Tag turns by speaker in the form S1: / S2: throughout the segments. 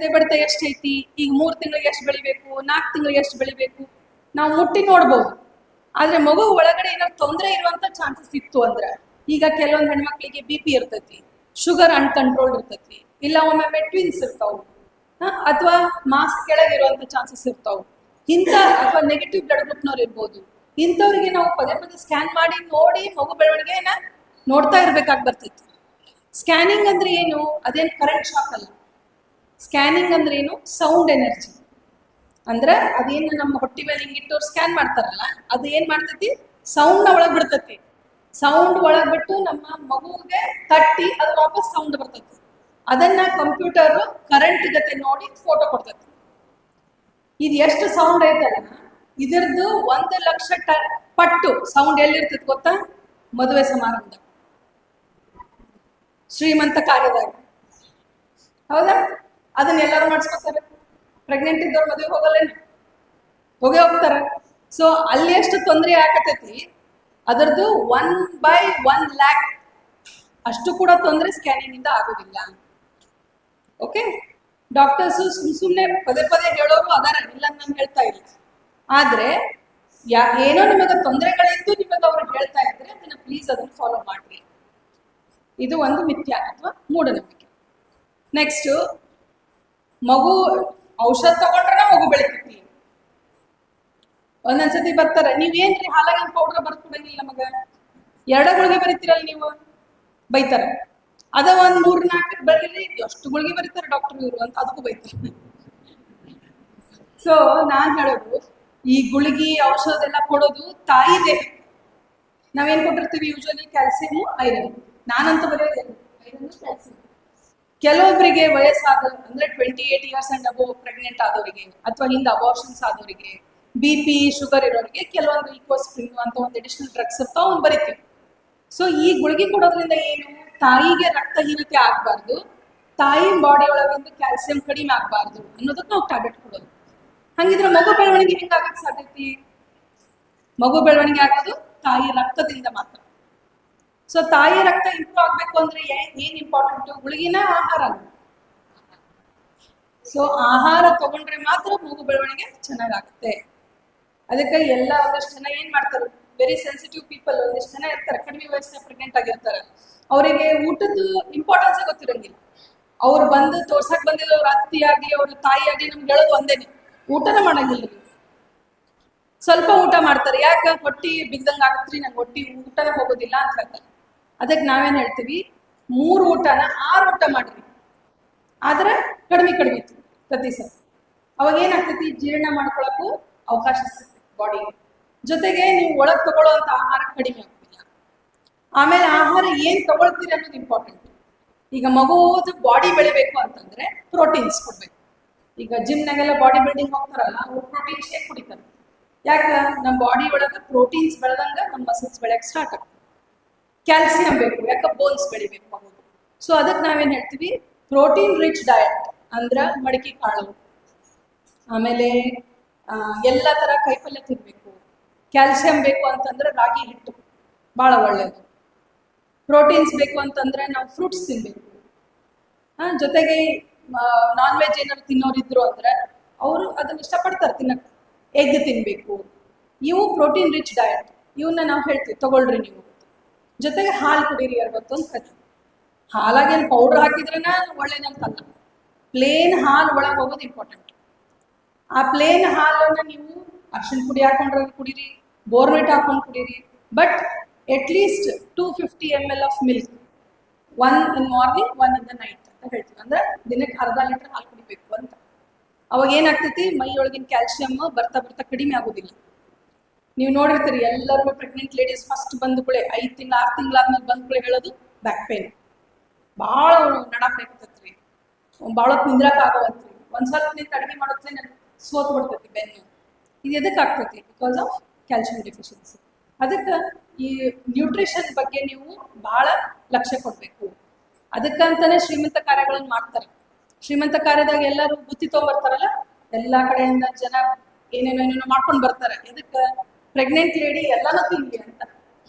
S1: ಎದೆ ಬಡಿತ ಎಷ್ಟೈತಿ, ಈಗ 3 ತಿಂಗಳಿಗೆ ಎಷ್ಟು ಬೆಳಿಬೇಕು, 4 ತಿಂಗಳಿಗೆ ಎಷ್ಟು ಬೆಳಿಬೇಕು ನಾವು ಮುಟ್ಟಿ ನೋಡ್ಬೋದು. ಆದ್ರೆ ಮಗು ಒಳಗಡೆ ಏನಾದ್ರು ತೊಂದರೆ ಇರುವಂತ ಚಾನ್ಸಸ್ ಇತ್ತು ಅಂದ್ರೆ, ಈಗ ಕೆಲವೊಂದು ಹೆಣ್ಮಕ್ಳಿಗೆ BP ಇರ್ತೈತಿ, ಶುಗರ್ ಅನ್ಕಂಟ್ರೋಲ್ ಇರ್ತೈತಿ, ಇಲ್ಲ ಒಮ್ಮೊಮ್ಮೆ ಟ್ವಿನ್ಸ್ ಇರ್ತಾವು, ಅಥವಾ ಮಾಸ್ ಕೆಳಗಿರುವಂತ ಚಾನ್ಸಸ್ ಇರ್ತಾವು. ಅಥವಾ ನೆಗೆಟಿವ್ ಬ್ಲಡ್ ಗ್ರೂಪ್ನವ್ರು ಇರ್ಬೋದು. ಇಂಥವ್ರಿಗೆ ನಾವು ಪದೇ ಪದೇ ಸ್ಕ್ಯಾನ್ ಮಾಡಿ ನೋಡಿ ಮಗು ಬೆಳವಣಿಗೆನ ನೋಡ್ತಾ ಇರ್ಬೇಕಾಗಿ ಬರ್ತೈತಿ. ಸ್ಕ್ಯಾನಿಂಗ್ ಅಂದ್ರೆ ಏನು? ಅದೇನು ಕರೆಂಟ್ ಶಾಕ್ ಅಲ್ಲ. ಸ್ಕ್ಯಾನಿಂಗ್ ಅಂದ್ರೆ ಏನು? Sound energy. ಅಂದ್ರೆ ಅದೇನು ನಮ್ಮ ಹೊಟ್ಟಿ ಮೇಲೆ ಹಿಂಗಿಟ್ಟು ಸ್ಕ್ಯಾನ್ ಮಾಡ್ತಾರಲ್ಲ, ಅದು ಏನ್ ಮಾಡ್ತೈತಿ? ಸೌಂಡ್ ನ ಒಳಗ್ ಬಿಡ್ತೈತಿ. ಸೌಂಡ್ ಒಳಗ್ ಬಿಟ್ಟು ನಮ್ಮ ಮಗುವಿಗೆ ತಟ್ಟಿ ಅದು ವಾಪಸ್ ಸೌಂಡ್ ಬರ್ತೈತಿ. ಅದನ್ನ ಕಂಪ್ಯೂಟರ್ ಕರೆಂಟ್ ಜೊತೆ ನೋಡಿ ಫೋಟೋ ಕೊಡ್ತೈತಿ. ಇದು ಎಷ್ಟು ಸೌಂಡ್ ಐತಲ್ಲ, ಇದರದ್ದು 1,00,000 ಪಟ್ಟು ಸೌಂಡ್ ಎಲ್ಲಿರ್ತೈತಿ ಗೊತ್ತಾ? ಮದುವೆ ಸಮಾರಂಭ, ಶ್ರೀಮಂತ ಕಾರ್ಯದಾಗ. ಹೌದಾ? ಅದನ್ನ ಎಲ್ಲರೂ ಮಾಡಿಸ್ಕೊತಾರೆ. ಪ್ರೆಗ್ನೆಂಟ್ ಇದ್ದವ್ರು ಮದುವೆ ಹೋಗಲ್ಲೇನು? ಹೋಗ್ತಾರ. ಸೊ ಅಲ್ಲಿ ಎಷ್ಟು ತೊಂದರೆ ಆಗತೈತಿ, ಅದರದ್ದು 1/1,00,000 ಅಷ್ಟು ಕೂಡ ತೊಂದರೆ ಸ್ಕ್ಯಾನಿಂಗ್ ಇಂದ ಆಗೋದಿಲ್ಲ. ಓಕೆ, ಡಾಕ್ಟರ್ಸ್ ಸುಮ್ಮನೆ ಪದೇ ಪದೇ ಹೇಳೋರು ಅದಾರ, ಇಲ್ಲ ನಾನು ಹೇಳ್ತಾ ಇಲ್ಲ. ಆದ್ರೆ ಏನೋ ನಿಮಗೆ ತೊಂದರೆಗಳಿದ್ದು ನಿಮಗೆ ಅವ್ರು ಹೇಳ್ತಾ ಇದ್ರೆ ಅದನ್ನ ಪ್ಲೀಸ್ ಅದನ್ನ ಫಾಲೋ ಮಾಡ್ರಿ. ಇದು ಒಂದು ಮಿಥ್ಯ ಅಥವಾ ಮೂಢನಂಬಿಕೆ. ನೆಕ್ಸ್ಟ್, ಮಗು ಔಷಧ ತಗೊಂಡ್ರೆ ಮಗು ಬೆಳಿತೈತಿ. ಒಂದೊಂದ್ಸತಿ ಬರ್ತಾರೆ, ನೀವೇನ್ರಿ ಹಾಲಾಗಿನ ಪೌಡರ್ ಬರ್ಕೊಡಂಗಿಲ್ಲ ಮಗ, 2 ಗುಳಿಗೆ ಬರೀತೀರಲ್ಲ ನೀವು, ಬೈತಾರೆ. ಅದ 1-3-4 ಬರೀರಿ, ಎಷ್ಟು ಗುಳಿಗೆ ಬರೀತಾರೆ ಡಾಕ್ಟರ್ ಇವರು ಅಂತ ಅದಕ್ಕೂ ಬೈತಾರೆ. ಸೊ ನಾನ್ ಹೇಳೋದು, ಈ ಗುಳಿಗೆ ಔಷಧ ಎಲ್ಲ ಕೊಡೋದು ತಾಯಿ ದೇಹ. ನಾವೇನ್ ಕೊಟ್ಟಿರ್ತೀವಿ ಯೂಶಲಿ? Calcium, iron. ನಾನಂತೂ ಬರೆಯೋದೇನು? Iron, calcium. ಕೆಲವೊಬ್ಬರಿಗೆ ವಯಸ್ಸಾದ ಅಂದ್ರೆ 28 ಇಯರ್ಸ್ ಅಂಡ್ ಅಬೋ ಪ್ರೆಗ್ನೆಂಟ್ ಆದವರಿಗೆ, ಅಥವಾ ಹಿಂದೆ ಅಬಾರ್ಷನ್ಸ್ ಆದವರಿಗೆ, BP ಶುಗರ್ ಇರೋರಿಗೆ ಕೆಲವೊಂದು ಈಕೋಸ್ಪ್ರಿಂಗ್ ಅಂತ ಒಂದು ಅಡಿಷನಲ್ ಡ್ರಗ್ಸ್ ಇರ್ತಾವ, ಅವ್ನು ಬರೀತೀವಿ. ಸೊ ಈ ಗುಳಿಗೆ ಕೊಡೋದ್ರಿಂದ ಏನು? ತಾಯಿಗೆ ರಕ್ತಹೀನತೆ ಆಗ್ಬಾರ್ದು, ತಾಯಿ ಬಾಡಿ ಒಳಗಿಂದ ಕ್ಯಾಲ್ಸಿಯಂ ಕಡಿಮೆ ಆಗ್ಬಾರ್ದು ಅನ್ನೋದಕ್ಕೆ ನಾವು ಟ್ಯಾಬ್ಲೆಟ್ ಕೊಡೋದು. ಹಂಗಿದ್ರೆ ಮಗು ಬೆಳವಣಿಗೆ ಹೆಂಗಾಗಕ್ಕೆ ಸಾಧ್ಯತೆ? ಮಗು ಬೆಳವಣಿಗೆ ಆಗೋದು ತಾಯಿ ರಕ್ತದಿಂದ ಮಾತ್ರ. ಸೊ ತಾಯಿ ರಕ್ತ ಇಂಪ್ರೂವ್ ಆಗ್ಬೇಕು ಅಂದ್ರೆ ಏನ್ ಇಂಪಾರ್ಟೆಂಟ್? ಗುಳಿಗಿನ ಆಹಾರ. ಸೊ ಆಹಾರ ತಗೊಂಡ್ರೆ ಮಾತ್ರ ಮಗು ಬೆಳವಣಿಗೆ ಚೆನ್ನಾಗಾಗುತ್ತೆ. ಅದಕ್ಕೆ ಒಂದಷ್ಟು ಜನ ಏನ್ ಮಾಡ್ತಾರೆ, ವೆರಿ ಸೆನ್ಸಿಟಿವ್ ಪೀಪಲ್ ಒಂದಿಷ್ಟು ಜನ ಇರ್ತಾರೆ, ಕಡಿಮೆ ವಯಸ್ಸಿನ ಪ್ರೆಗ್ನೆಂಟ್ ಆಗಿರ್ತಾರೆ. ಅವರಿಗೆ ಊಟದ ಇಂಪಾರ್ಟೆನ್ಸ್ ಗೊತ್ತಿರಂಗಿಲ್ಲ. ಅವ್ರು ಬಂದು ತೋರ್ಸಕ್ ಬಂದಿದ್ದು ಅವ್ರ ಅತ್ತಿ ಆಗ್ಲಿ ಅವ್ರ ತಾಯಿ ಆಗ್ಲಿ ನಮ್ಗೆ ಹೇಳೋದು ಒಂದೇನೆ, ಊಟನ ಮಾಡಂಗಿಲ್ಲ. ಸ್ವಲ್ಪ ಊಟ ಮಾಡ್ತಾರೆ. ಯಾಕೆ? ಹೊಟ್ಟಿ ಬಿಗ್ದಂಗ ಆಗತ್ರಿ, ನಂಗೆ ಊಟನ ಹೋಗೋದಿಲ್ಲ ಅಂತ ಹೇಳ್ತಾರೆ. ಅದಕ್ಕೆ ನಾವೇನ್ ಹೇಳ್ತೀವಿ, 3 ಊಟನ 6 ಊಟ ಮಾಡ್ರಿ. ಆದ್ರೆ ಕಡಿಮೆ ಪ್ರತಿ ಸಲ. ಅವಾಗ ಏನಾಗ್ತೈತಿ? ಜೀರ್ಣ ಮಾಡ್ಕೊಳಕ್ಕೂ ಅವಕಾಶ ಸಿಗ್ತೈತಿ ಬಾಡಿಗೆ. ಜೊತೆಗೆ ನೀವು ಒಳಗ್ ತಗೊಳ್ಳೋಂಥ ಆಹಾರ ಕಡಿಮೆ ಆಗ್ತಿಲ್ಲ. ಆಮೇಲೆ ಆಹಾರ ಏನ್ ತಗೊಳ್ತೀರಿ ಅನ್ನೋದು ಇಂಪಾರ್ಟೆಂಟ್. ಈಗ ಮಗುವುದು ಬಾಡಿ ಬೆಳಿಬೇಕು ಅಂತಂದ್ರೆ ಪ್ರೋಟೀನ್ಸ್ ಕೊಡ್ಬೇಕು. ಈಗ ಜಿಮ್ನಾಗೆಲ್ಲ ಬಾಡಿ ಬಿಲ್ಡಿಂಗ್ ಹೋಗ್ತಾರಲ್ಲ, ಅವ್ರು ಪ್ರೋಟೀನ್ ಶೇಕ್ ಕುಡಿತಾರೆ. ಯಾಕ? ನಮ್ಮ ಬಾಡಿ ಒಳಗೆ ಪ್ರೋಟೀನ್ಸ್ ಬೆಳೆದಂಗ ನಮ್ಮ ಮಸಲ್ಸ್ ಬೆಳೆಯಕ್ಕೆ ಸ್ಟಾರ್ಟ್ ಆಗ್ತದೆ. ಕ್ಯಾಲ್ಸಿಯಂ ಬೇಕು, ಯಾಕೆ? ಬೋನ್ಸ್ ಬೆಳಿಬೇಕು ಮಗುದು. ಸೊ ಅದಕ್ಕೆ ನಾವೇನ್ ಹೇಳ್ತೀವಿ, ಪ್ರೋಟೀನ್ ರಿಚ್ ಡಯಟ್ ಅಂದ್ರ ಮಡಿಕೆ ಕಾಳು, ಆಮೇಲೆ ಎಲ್ಲ ತರ ಕೈಪಲ್ಯ ತಿನ್ಬೇಕು. ಕ್ಯಾಲ್ಸಿಯಂ ಬೇಕು ಅಂತಂದ್ರೆ ರಾಗಿ ಹಿಟ್ಟು ಬಹಳ ಒಳ್ಳೇದು. ಪ್ರೋಟೀನ್ಸ್ ಬೇಕು ಅಂತಂದ್ರೆ ನಾವು ಫ್ರೂಟ್ಸ್ ತಿನ್ಬೇಕು. ಜೊತೆಗೆ ನಾನ್ ವೆಜ್ ಏನಾದ್ರು ತಿನ್ನೋರಿದ್ರು ಅಂದ್ರೆ ಅವರು ಅದನ್ನ ಇಷ್ಟಪಡ್ತಾರೆ ತಿನ್ನಕ್ಕೆ. ಎಗ್ ತಿನ್ಬೇಕು. ಇವು ಪ್ರೋಟೀನ್ ರಿಚ್ ಡಯಟ್. ಇವನ್ನ ನಾವು ಹೇಳ್ತೀವಿ ತಗೊಳ್ರಿ ನೀವು. ಜೊತೆಗೆ ಹಾಲು ಕುಡೀರಿ 60 ಅಂತ ಹೇಳ್ತೀವಿ. ಹಾಲಾಗೇನು ಪೌಡರ್ ಹಾಕಿದ್ರೇನ ಒಳ್ಳೇದಂತಲ್ಲ, ಪ್ಲೇನ್ ಹಾಲು ಒಳಗೆ ಹೋಗೋದು ಇಂಪಾರ್ಟೆಂಟ್. ಆ ಪ್ಲೇನ್ ಹಾಲನ್ನ ನೀವು ಅರ್ಶಿನ ಪುಡಿ ಹಾಕೊಂಡ್ರೆ ಕುಡೀರಿ, ಬೋರ್ಮಿಟ್ ಹಾಕೊಂಡು ಕುಡೀರಿ. But at least 250 ml of milk, 1 in morning 1 in the night ಅಂತ ಹೇಳ್ತೀವಿ. ಅಂದ್ರೆ ದಿನಕ್ಕೆ ಅರ್ಧ ಲೀಟರ್ ಹಾಲು ಕುಡಿಬೇಕು ಅಂತ. ಅವಾಗ ಏನಾಗ್ತೈತಿ? ಮೈಯೊಳಗಿನ ಕ್ಯಾಲ್ಸಿಯಂ ಬರ್ತಾ ಬರ್ತಾ ಕಡಿಮೆ ಆಗೋದಿಲ್ಲ. ನೀವು ನೋಡಿರ್ತೀರಿ ಎಲ್ಲರೂ ಪ್ರೆಗ್ನೆಂಟ್ ಲೇಡೀಸ್ ಫಸ್ಟ್ ಬಂದ್ಕೂಳೆ 5 ತಿಂಗಳು 6 ತಿಂಗಳಾದ್ಮೇಲೆ ಬಂದ್ಕೂಳೆ ಹೇಳೋದು ಬ್ಯಾಕ್ ಪೇನ್, ಭಾಳ ನಡಾಕ್ತೈತ್ರಿ, ಭಾಳ ನಿಂದ್ರಕ್ ಆಗೋವತ್ರಿ, ಒಂದ್ ಸ್ವಲ್ಪ ನಿಂತು ಅಡುಗೆ ಮಾಡೋದ್ಲೆ ನನಗೆ ಸೋತ್ ಬಿಡ್ತೈತಿ ಬೆನ್ನು. ಇದು ಎದಕ್ಕೆ ಆಗ್ತೈತಿ? Because of calcium deficiency. ಅದಕ್ಕೆ ಈ ನ್ಯೂಟ್ರಿಷನ್ ಬಗ್ಗೆ ನೀವು ಬಹಳ ಲಕ್ಷ್ಯ ಕೊಡ್ಬೇಕು. ಅದಕ್ಕಂತಾನೆ ಶ್ರೀಮಂತ ಕಾರ್ಯಗಳನ್ನು ಮಾಡ್ತಾರೆ. ಶ್ರೀಮಂತ ಕಾರ್ಯದಾಗ ಎಲ್ಲರೂ ಬುತ್ತಿ ತಗೊಂಡ್ಬರ್ತಾರಲ್ಲ, ಎಲ್ಲಾ ಕಡೆಯಿಂದ ಜನ ಏನೇನೋ ಮಾಡ್ಕೊಂಡು ಬರ್ತಾರೆ. ಎದಕ್ಕೆ? ಪ್ರೆಗ್ನೆಂಟ್ ಲೇಡಿ ಎಲ್ಲಾನು ತಿನ್ಲಿ ಅಂತ,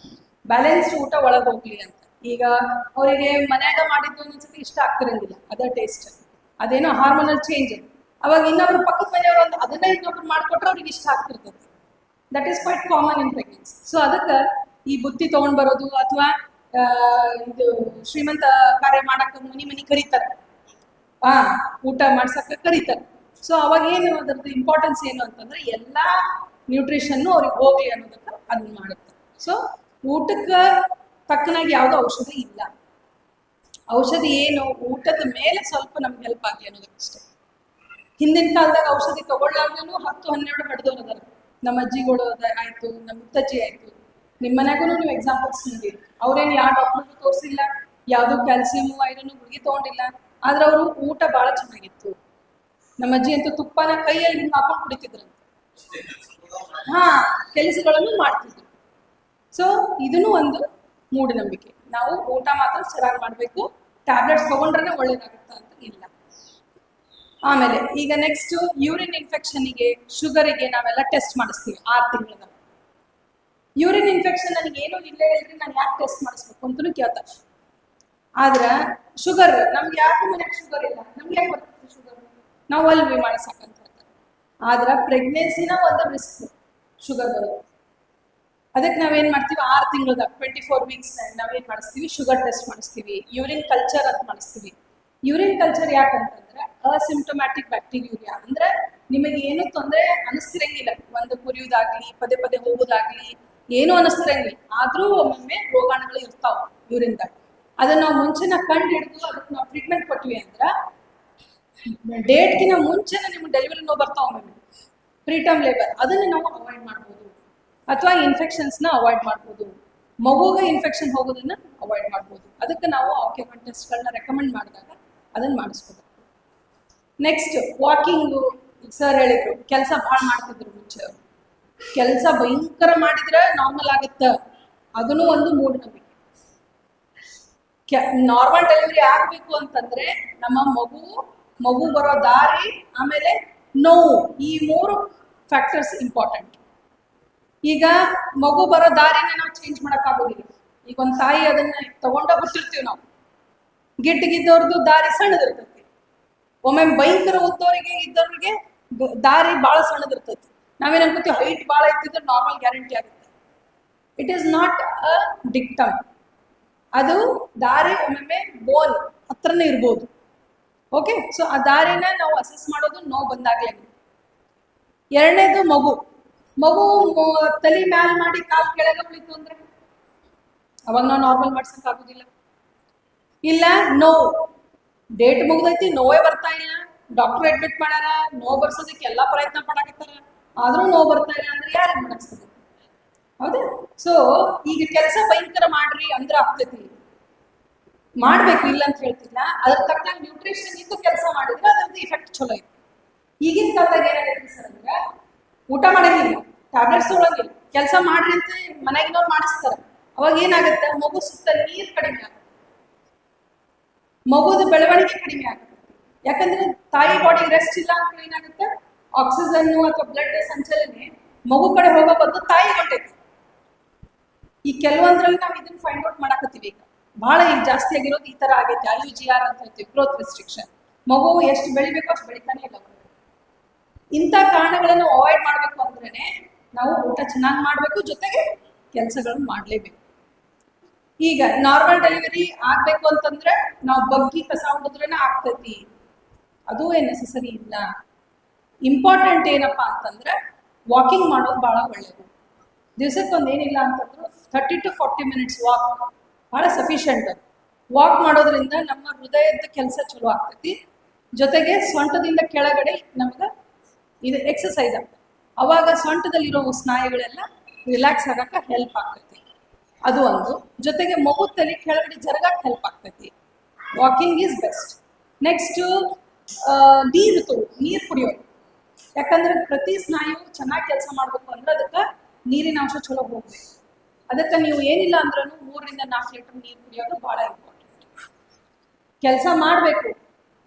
S1: ಬ್ಯಾಲೆನ್ಸ್ಡ್ ಊಟ ಒಳಗೆ ಹೋಗ್ಲಿ ಅಂತ. ಈಗ ಅವರಿಗೆ ಮನ್ಯಾಗ ಮಾಡಿದ್ದು ಒಂದೊಂದ್ಸತಿ ಇಷ್ಟ ಆಗ್ತಿರಂಗಿಲ್ಲ, ಅದ ಟೇಸ್ಟ್. ಅದೇನೋ ಹಾರ್ಮೋನಲ್ ಚೇಂಜ್. ಅವಾಗ ಇನ್ನೊಬ್ರು ಪಕ್ಕದ ಮನೆಯವರು ಒಂದು ಅದನ್ನ ಇನ್ನೊಬ್ರು ಮಾಡಿಕೊಟ್ರೆ ಅವ್ರಿಗೆ ಇಷ್ಟ ಆಗ್ತಿರ್ತದೆ. That is quite common in pregnancy. So ಅದಕ್ಕೆ ಈ ಬುತ್ತಿ ತಗೊಂಡ್ ಬರೋದು ಅಥವಾ ಇದು ಶ್ರೀಮಂತ ಕಾರ್ಯ ಮಾಡಕ್ಕೆ ಮನಿ ಕರೀತಾರೆ, ಊಟ ಮಾಡ್ಸಕ್ಕೆ ಕರೀತಾರೆ. ಸೊ ಅವಾಗ ಏನು ಅದ್ರದ್ದು ಇಂಪಾರ್ಟೆನ್ಸ್ ಏನು ಅಂತಂದ್ರೆ ಎಲ್ಲಾ ನ್ಯೂಟ್ರಿಷನ್ನು ಅವ್ರಿಗೆ ಹೋಗ್ಲಿ ಅನ್ನೋದಕ್ಕೆ ಅದನ್ನ ಮಾಡುತ್ತೆ. ಸೊ ಊಟಕ್ಕೆ ತಕ್ಕನಾಗಿ ಯಾವುದೋ ಔಷಧಿ ಇಲ್ಲ. ಔಷಧಿ ಏನು, ಊಟದ ಮೇಲೆ ಸ್ವಲ್ಪ ನಮ್ಗೆ ಹೆಲ್ಪ್ ಆಗಲಿ ಅನ್ನೋದಕ್ಕಷ್ಟೇ. ಹಿಂದಿನ ಕಾಲದಾಗ ಔಷಧಿ ತಗೊಳ್ಳಾರ್ದು 10-12 ಹಡ್ದವ್ರು ಅದಾರ. ನಮ್ಮ ಅಜ್ಜಿಗಳು ಆಯ್ತು, ನಮ್ಮ ಮುತ್ತಜ್ಜಿ ಆಯ್ತು, ನಿಮ್ಮ ಮನೆಗೂ ನೀವು ಎಕ್ಸಾಂಪಲ್ಸ್ ನೋಡಿರಿ. ಅವ್ರೇನು ಯಾವ ಡಾಕ್ಟರ್ಗೂ ತೋರಿಸಿಲ್ಲ, ಯಾವುದು ಕ್ಯಾಲ್ಸಿಯಮು ಐರನ್ ಗುಳಿಗೆ ತಗೊಂಡಿಲ್ಲ, ಆದ್ರೆ ಅವರು ಊಟ ಬಹಳ ಚೆನ್ನಾಗಿತ್ತು. ನಮ್ಮ ಅಜ್ಜಿ ಅಂತೂ ತುಪ್ಪನ ಕೈಯಲ್ಲಿ ಹಿಂಗೆ ಹಾಕೊಂಡು ಕುಡಿತಿದ್ರಂತೆ. ಕೆಲಸಗಳನ್ನು ಮಾಡ್ತಿದ್ರು. ಸೊ ಇದನ್ನು ಒಂದು ಮೂಢನಂಬಿಕೆ. ನಾವು ಊಟ ಮಾತ್ರ ಚೆನ್ನಾಗಿ ಮಾಡಬೇಕು, ಟ್ಯಾಬ್ಲೆಟ್ಸ್ ತಗೊಂಡ್ರೆ ಒಳ್ಳೇದಾಗುತ್ತ ಅಂತ ಇಲ್ಲ. ಆಮೇಲೆ ಈಗ ನೆಕ್ಸ್ಟ್ ಯೂರಿನ್ ಇನ್ಫೆಕ್ಷನ್ಗೆ, ಶುಗರಿಗೆ ನಾವೆಲ್ಲ ಟೆಸ್ಟ್ ಮಾಡಿಸ್ತೀವಿ 6 ತಿಂಗಳ. ಯೂರಿನ್ ಇನ್ಫೆಕ್ಷನ್ ನನಗೆ ಏನೂ ಇಲ್ಲ ಹೇಳಿದ್ರೆ ನಾನು ಯಾಕೆ ಟೆಸ್ಟ್ ಮಾಡಿಸ್ಬೇಕು ಅಂತಲೂ ಕೇಳ್ತಾರೆ. ಆದ್ರೆ ಶುಗರ್ ನಮ್ಗೆ ಯಾಕೆ ಮನೆಗೆ ಶುಗರ್ ಇಲ್ಲ, ನಮ್ಗೆ ಯಾಕೆ ಬರ್ತದೆ ಶುಗರ್, ನಾವು ಅಲ್ವಿ ಮಾಡಿಸಕ್ಕಂತ ಹೇಳ್ತಾರೆ. ಆದ್ರೆ ಪ್ರೆಗ್ನೆನ್ಸಿನ ಒಂದು ರಿಸ್ಕ್ ಶುಗರ್ ಬರೋದು. ಅದಕ್ಕೆ ನಾವೇನ್ ಮಾಡ್ತೀವಿ, 6 ತಿಂಗಳದ 24 ವೀಕ್ಸ್ ನಾವೇನ್ ಮಾಡಿಸ್ತೀವಿ, ಶುಗರ್ ಟೆಸ್ಟ್ ಮಾಡಿಸ್ತೀವಿ, ಯೂರಿನ್ ಕಲ್ಚರ್ ಅಂತ ಮಾಡಿಸ್ತೀವಿ. ಯೂರಿನ್ ಕಲ್ಚರ್ ಯಾಕಂತಂದ್ರೆ ಅಸಿಂಪ್ಟಮ್ಯಾಟಿಕ್ ಬ್ಯಾಕ್ಟೀರಿಯಾ, ಅಂದ್ರೆ ನಿಮಗೆ ಏನು ತೊಂದರೆ ಅನಿಸ್ತಿರಂಗಿಲ್ಲ, ಒಂದು ಕುರಿಯೋದಾಗ್ಲಿ ಪದೇ ಪದೇ ಹೋಗೋದಾಗ್ಲಿ ಏನು ಅನಿಸ್ತಿರಂಗಿಲ್ಲ, ಆದ್ರೂ ಒಮ್ಮೊಮ್ಮೆ ರೋಗಾಣುಗಳು ಇರ್ತಾವ ಯೂರಿನ್ದಾಗ. ಅದನ್ನ ನಾವು ಮುಂಚೆನ ಕಂಡು ಹಿಡಿದು ಅದಕ್ಕೆ ನಾವು ಟ್ರೀಟ್ಮೆಂಟ್ ಕೊಟ್ವಿ ಅಂದ್ರೆ ಡೇಟ್ಗಿನ ಮುಂಚೆನೆ ನಿಮ್ಗೆ ಡೆಲಿವರಿ ನೋವು ಬರ್ತಾವ ಒಮ್ಮೊಮ್ಮೆ, ಪ್ರೀಟರ್ಮ್ ಲೇಬರ್, ಅದನ್ನ ನಾವು ಅವಾಯ್ಡ್ ಮಾಡ್ಬೋದು. ಅಥವಾ ಇನ್ಫೆಕ್ಷನ್ಸ್ನ ಅವಾಯ್ಡ್ ಮಾಡ್ಬೋದು, ಮಗುಗೆ ಇನ್ಫೆಕ್ಷನ್ ಹೋಗೋದನ್ನ ಅವಾಯ್ಡ್ ಮಾಡ್ಬೋದು. ಅದಕ್ಕೆ ನಾವು ಆಕ್ಯುಮೆಂಟ್ ಟೆಸ್ಟ್ಗಳನ್ನ ರೆಕಮೆಂಡ್ ಮಾಡಿದಾಗ ಅದನ್ನ ಮಾಡಿಸ್ಕೋಬೇಕು. Next walking. ಸರ್ ಹೇಳಿದ್ರು ಕೆಲಸ ಭಾಳ ಮಾಡ್ತಿದ್ರು ಮುಂಚೆ, ಕೆಲಸ ಭಯಂಕರ ಮಾಡಿದ್ರೆ ನಾರ್ಮಲ್ ಆಗುತ್ತೆ, ಅದನ್ನು ಒಂದು ಮೂಢನಂಬಿಕೆ. ನಾರ್ಮಲ್ ಡೆಲಿವರಿ ಆಗಬೇಕು ಅಂತಂದ್ರೆ ನಮ್ಮ ಮಗು ಬರೋ ದಾರಿ, ಆಮೇಲೆ ನೋವು, ಈ 3 ಫ್ಯಾಕ್ಟರ್ಸ್ ಇಂಪಾರ್ಟೆಂಟ್. ಈಗ ಮಗು ಬರೋ ದಾರಿನ ನಾವು ಚೇಂಜ್ ಮಾಡೋಕ್ಕಾಗೋದಿಲ್ಲ. ಈಗ ಒಂದು ತಾಯಿ ಅದನ್ನ ತಗೊಂಡ ಬಿಟ್ಟಿರ್ತೀವಿ ನಾವು, ಗಿಡ್ಡಗಿದ್ದವ್ರದ್ದು ದಾರಿ ಸಣ್ಣದಿರ್ತೈತಿ, ಒಮ್ಮೆ ಭಯಂಕರ ಇದ್ದವ್ರಿಗೆ ದಾರಿ ಭಾಳ ಸಣ್ಣದಿರ್ತೈತಿ. ನಾವೇನ್ ಅನ್ಕೋತೀವಿ ಹೈಟ್ ಭಾಳ ಇತ್ತಿದ್ರೆ ನಾರ್ಮಲ್ ಗ್ಯಾರಂಟಿ ಆಗುತ್ತೆ. It is not a dictum. ಅದು ದಾರಿ ಒಮ್ಮೊಮ್ಮೆ ಬೋನ್ ಹತ್ರನೇ ಇರ್ಬೋದು. ಓಕೆ, ಸೊ ಆ ದಾರಿನ ನಾವು ಅಸೆಸ್ ಮಾಡೋದು ನೋವು ಬಂದಾಗ್ಲೇ. ಎರಡನೇದು ಮಗು ತಲೆ ಮ್ಯಾಲ್ ಮಾಡಿ ಕಾಲ್ ಕೆಳಗೆ ಉಳಿತು ಅಂದ್ರೆ ಅವಾಗ ನಾವು ನಾರ್ಮಲ್ ಮಾಡ್ಸಕ್ ಆಗುದಿಲ್ಲ. ಇಲ್ಲ ನೋವು, ಡೇಟ್ ಮುಗ್ದೈತಿ, ನೋವೇ ಬರ್ತಾ ಇಲ್ಲ, ಡಾಕ್ಟರ್ ಅಡ್ಮಿಟ್ ಮಾಡ್ಯಾರ, ನೋವು ಬರ್ಸೋದಕ್ಕೆ ಎಲ್ಲಾ ಪ್ರಯತ್ನ ಪಡಾಕತ್ತಾರ, ಆದ್ರೂ ನೋವು ಬರ್ತಾ ಇಲ್ಲ ಅಂದ್ರೆ ಯಾರಿಗೆ ಮಾಡಕ್ತದೆ? ಹೌದಾ? ಸೊ ಈಗ ಕೆಲಸ ಭಯಂಕರ ಮಾಡ್ರಿ ಅಂದ್ರೆ ಆಗ್ತೈತಿ, ಮಾಡ್ಬೇಕು ಇಲ್ಲ ಅಂತ ಹೇಳ್ತಿಲ್ಲ. ಅದ್ರ ತಕ್ಕಂಗೆ ನ್ಯೂಟ್ರಿಷನ್ ಇದ್ದು ಕೆಲಸ ಮಾಡಿದ್ರೆ ಅದ್ರದ್ದು ಇಫೆಕ್ಟ್ ಚಲೋ ಐತಿ. ಈಗಿನ ಕಾಲದಾಗ ಏನಾಗೈತಿ ಸರ್ ಅಂದ್ರೆ ಊಟ ಮಾಡಂಗಿಲ್ಲ, ಟ್ಯಾಬ್ಲೆಟ್ಸ್ ತೊಗೊಳಂಗಿಲ್ಲ, ಕೆಲಸ ಮಾಡ್ರಿ ಅಂತ ಮನೆಗಿನವ್ರು ಮಾಡಿಸ್ತಾರೆ. ಅವಾಗ ಏನಾಗುತ್ತೆ, ಮಗು ಸುತ್ತ ನೀರು ಕಡಿಮೆ ಆಗುತ್ತೆ, ಮಗುದ ಬೆಳವಣಿಗೆ ಕಡಿಮೆ ಆಗುತ್ತೆ. ಯಾಕಂದ್ರೆ ತಾಯಿ ಬಾಡಿ ರೆಸ್ಟ್ ಇಲ್ಲ ಅಂತ ಏನಾಗುತ್ತೆ, ಆಕ್ಸಿಜನ್ ಅಥವಾ ಬ್ಲಡ್ ಸಂಚಲನೆ ಮಗು ಕಡೆ ಹೋಗೋ ಬದಲು ತಾಯಿ ಹೊಂಟೈತಿ. ಈ ಕೆಲವೊಂದ್ರಲ್ಲಿ ನಾವು ಇದನ್ನ ಫೈಂಡ್ ಔಟ್ ಮಾಡಕತ್ತೀವಿ. ಈಗ ಬಹಳ ಈಗ ಜಾಸ್ತಿ ಆಗಿರೋದು ಈ ತರ ಆಗೈತಿ, IUGR ಅಂತ ಹೇಳ್ತೀವಿ, ಗ್ರೋತ್ ರೆಸ್ಟ್ರಿಕ್ಷನ್. ಮಗು ಎಷ್ಟು ಬೆಳಿಬೇಕು ಅಷ್ಟು ಬೆಳಿತಾನೆ ಇಲ್ಲ. ಇಂಥ ಕಾರಣಗಳನ್ನು ಅವಾಯ್ಡ್ ಮಾಡ್ಬೇಕು ಅಂದ್ರೇನೆ ನಾವು ಊಟ ಚೆನ್ನಾಗಿ ಮಾಡ್ಬೇಕು, ಜೊತೆಗೆ ಕೆಲಸಗಳನ್ನು ಮಾಡ್ಲೇಬೇಕು. ಈಗ ನಾರ್ಮಲ್ ಡೆಲಿವರಿ ಆಗ್ಬೇಕು ಅಂತಂದ್ರೆ ನಾವು ಬಗ್ಗಿ ಕಸ ಹೊಡೆದ್ರೇನೆ ಆಗ್ತೈತಿ, ಅದು ಏನ್ ನೆಸಸರಿ ಇಲ್ಲ. ಇಂಪಾರ್ಟೆಂಟ್ ಏನಪ್ಪಾ ಅಂತಂದ್ರೆ ವಾಕಿಂಗ್ ಮಾಡೋದು ಬಹಳ ಒಳ್ಳೇದು. ದಿವಸಕ್ಕೊಂದು ಏನಿಲ್ಲ ಅಂತಂದ್ರು 30 to 40 minutes ವಾಕ್ ಬಹಳ ಸಫಿಷಿಯಂಟ್. ವಾಕ್ ಮಾಡೋದ್ರಿಂದ ನಮ್ಮ ಹೃದಯದ ಕೆಲಸ ಚಲೋ ಆಗ್ತೈತಿ, ಜೊತೆಗೆ ಸೊಂಟದಿಂದ ಕೆಳಗಡೆ ನಮ್ಗೆ ಇದು ಎಕ್ಸಸೈಸ್ ಆಗ್ತದೆ. ಅವಾಗ ಸೊಂಟದಲ್ಲಿರೋ ಸ್ನಾಯುಗಳೆಲ್ಲ ರಿಲ್ಯಾಕ್ಸ್ ಆಗಕ್ಕೆ ಹೆಲ್ಪ್ ಆಗ್ತೈತಿ, ಅದು ಒಂದು. ಜೊತೆಗೆ ಮಗು ತಲೆ ಕೆಳಗಡೆ ಜರಗಕ್ಕೆ ಹೆಲ್ಪ್ ಆಗ್ತೈತಿ. Walking is best. ನೆಕ್ಸ್ಟ್ ನೀರು ಕುಡಿಯೋದು. ಯಾಕಂದ್ರೆ ಪ್ರತಿ ಸ್ನಾಯು ಚೆನ್ನಾಗಿ ಕೆಲಸ ಮಾಡ್ಬೇಕು ಅಂದ್ರೆ ಅದಕ್ಕೆ ನೀರಿನ ಅಂಶ ಚಲೋ ಹೋಗ್ಬೇಕು. ಅದಕ್ಕೆ ನೀವು ಏನಿಲ್ಲ ಅಂದ್ರೂ 3 ರಿಂದ 4 ಲೀಟರ್ ನೀರು ಕುಡಿಯೋದು ಬಹಳ ಇಂಪಾರ್ಟೆಂಟ್. ಕೆಲಸ ಮಾಡಬೇಕು,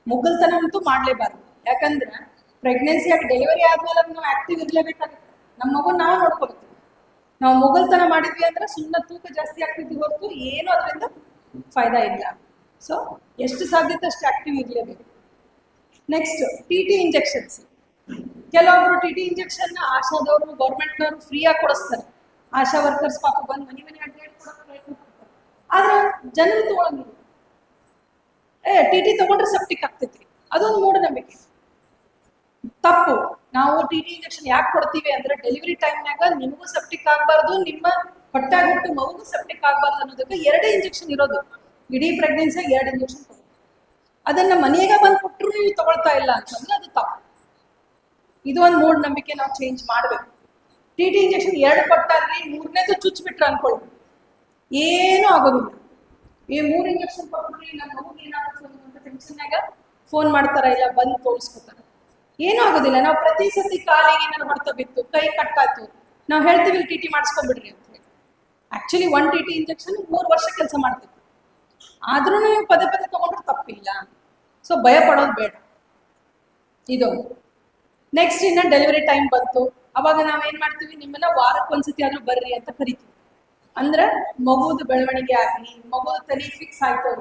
S1: ಮುಗ್ಗಲ್ತನ ಅಂತೂ ಮಾಡಲೇಬಾರ್ದು. ಯಾಕಂದ್ರೆ ಪ್ರೆಗ್ನೆನ್ಸಿ ಆಗಿ ಡೆಲಿವರಿ ಆದ್ಮೇಲೆ ನಾವು ಆಕ್ಟಿವ್ ಇರಲೇಬೇಕಾಗುತ್ತೆ. ನಮ್ಮ ಮಗು ನಾವು ನೋಡ್ಕೊಳ್ತೀವಿ. ನಾವು ಮುಗಲ್ತನ ಮಾಡಿದ್ವಿ ಅಂದ್ರೆ ಸುಮ್ಮನೆ ತೂಕ ಜಾಸ್ತಿ ಆಗ್ತಿದ್ವಿ ಹೊರತು ಏನು ಅದರಿಂದ ಫಾಯ್ದಾ ಇಲ್ಲ. ಸೊ ಎಷ್ಟು ಸಾಧ್ಯತೆ ಅಷ್ಟು ಆಕ್ಟಿವ್ ಇರಲೇಬೇಕು. Next T T injections. ಕೆಲವೊಬ್ರು ಟಿ ಟಿ ಇಂಜೆಕ್ಷನ್ ಆಶಾದವರು ಗೌರ್ಮೆಂಟ್ನವರು ಫ್ರೀಯಾಗಿ ಕೊಡಿಸ್ತಾರೆ. ಆಶಾ ವರ್ಕರ್ಸ್ ಪಾಪ ಬಂದು ಮನೆ ಮನೆ ಅಡ್ಡಾಡಿ ಕೊಡೋಕೆ ಪ್ರಯತ್ನ ಪಡ್ತಾರೆ. ಆದ್ರೆ ಜನರು ತಗೊಳಂಗಿಲ್ಲ. ಟಿ ಟಿ ತಗೊಂಡ್ರೆ ಸೆಪ್ಟಿಕ್ ಆಗ್ತೈತಿ, ಅದೊಂದು ಮೂಢನಂಬಿಕೆ, ತಪ್ಪು. ನಾವು ಟಿ ಟಿ ಇಂಜೆಕ್ಷನ್ ಯಾಕೆ ಕೊಡ್ತೀವಿ ಅಂದ್ರೆ ಡೆಲಿವರಿ ಟೈಮ್ನಾಗ ನಿಮಗೂ ಸೆಪ್ಟಿಕ್ ಆಗಬಾರ್ದು, ನಿಮ್ಮ ಹೊಟ್ಟಾಗ ಹುಟ್ಟು ಮಗುಗೂ ಸೆಪ್ಟಿಕ್ ಆಗಬಾರ್ದು ಅನ್ನೋದಕ್ಕೆ 2 ಇಂಜೆಕ್ಷನ್ ಇರೋದು. ಇಡೀ ಪ್ರೆಗ್ನೆನ್ಸಿ 2 ಇಂಜೆಕ್ಷನ್ ತಗೊಂಡು ಅದನ್ನ ಮನೆಯಾಗ ಬಂದು ಕೊಟ್ಟರು ನೀವು ತಗೊಳ್ತಾ ಇಲ್ಲ ಅಂತಂದ್ರೆ ಅದು ತಪ್ಪು. ಇದು ಒಂದು ಮೂಢನಂಬಿಕೆ ನಾವು ಚೇಂಜ್ ಮಾಡ್ಬೇಕು. ಟಿ ಟಿ ಇಂಜೆಕ್ಷನ್ 2 ಕೊಟ್ಟಾಗ್ರಿ 3ನೇದು ಚುಚ್ಚಿಬಿಟ್ರೆ ಅನ್ಕೊಳ್ಳಿ, ಏನೂ ಆಗೋದಿಲ್ಲ. ಈ 3 ಇಂಜೆಕ್ಷನ್ ಕೊಟ್ಬಿಟ್ರಿ ನನ್ನ ಮಗುಗೆ ಏನಾಗುತ್ತೆ ಅಂತ ಟೆನ್ಷನ್ನಾಗ ಫೋನ್ ಮಾಡ್ತಾರ, ಇಲ್ಲ ಬಂದು ತೋರಿಸ್ಕೊತಾರ, ಏನೂ ಆಗೋದಿಲ್ಲ. ನಾವು ಪ್ರತಿ ಸತಿ ಕಾಲಿಗೆ ಏನಾದ್ರು ಹೊಡೆತ ಬಿತ್ತು, ಕೈ ಕಟ್ಟಾಯ್ತು, ನಾವು ಹೇಳ್ತೀವಿ ಟಿ ಟಿ ಮಾಡಿಸ್ಕೊಂಡ್ಬಿಡ್ರಿ ಅಂತ ಹೇಳಿ. ಆಕ್ಚುಲಿ 1 ಟಿ ಟಿ ಇಂಜೆಕ್ಷನ್ 3 ವರ್ಷ ಕೆಲಸ ಮಾಡ್ತೀವಿ. ಆದ್ರೂ ನೀವು ಪದೇ ಪದೇ ತಗೊಂಡ್ರೆ ತಪ್ಪಿಲ್ಲ. ಸೊ ಭಯ ಪಡೋದು ಬೇಡ. ಇದು ನೆಕ್ಸ್ಟ್ ಇನ್ನ ಡೆಲಿವರಿ ಟೈಮ್ ಬಂತು, ಅವಾಗ ನಾವೇನ್ ಮಾಡ್ತೀವಿ, ನಿಮ್ಮನ್ನ ವಾರಕ್ಕೆ ಒಂದ್ಸತಿ ಆದ್ರೂ ಬರ್ರಿ ಅಂತ ಕರಿತೀವಿ. ಅಂದ್ರೆ ಮಗುದು ಬೆಳವಣಿಗೆ ಆಗಲಿ, ಮಗುದು ತಲೆ ಫಿಕ್ಸ್ ಆಯ್ತು,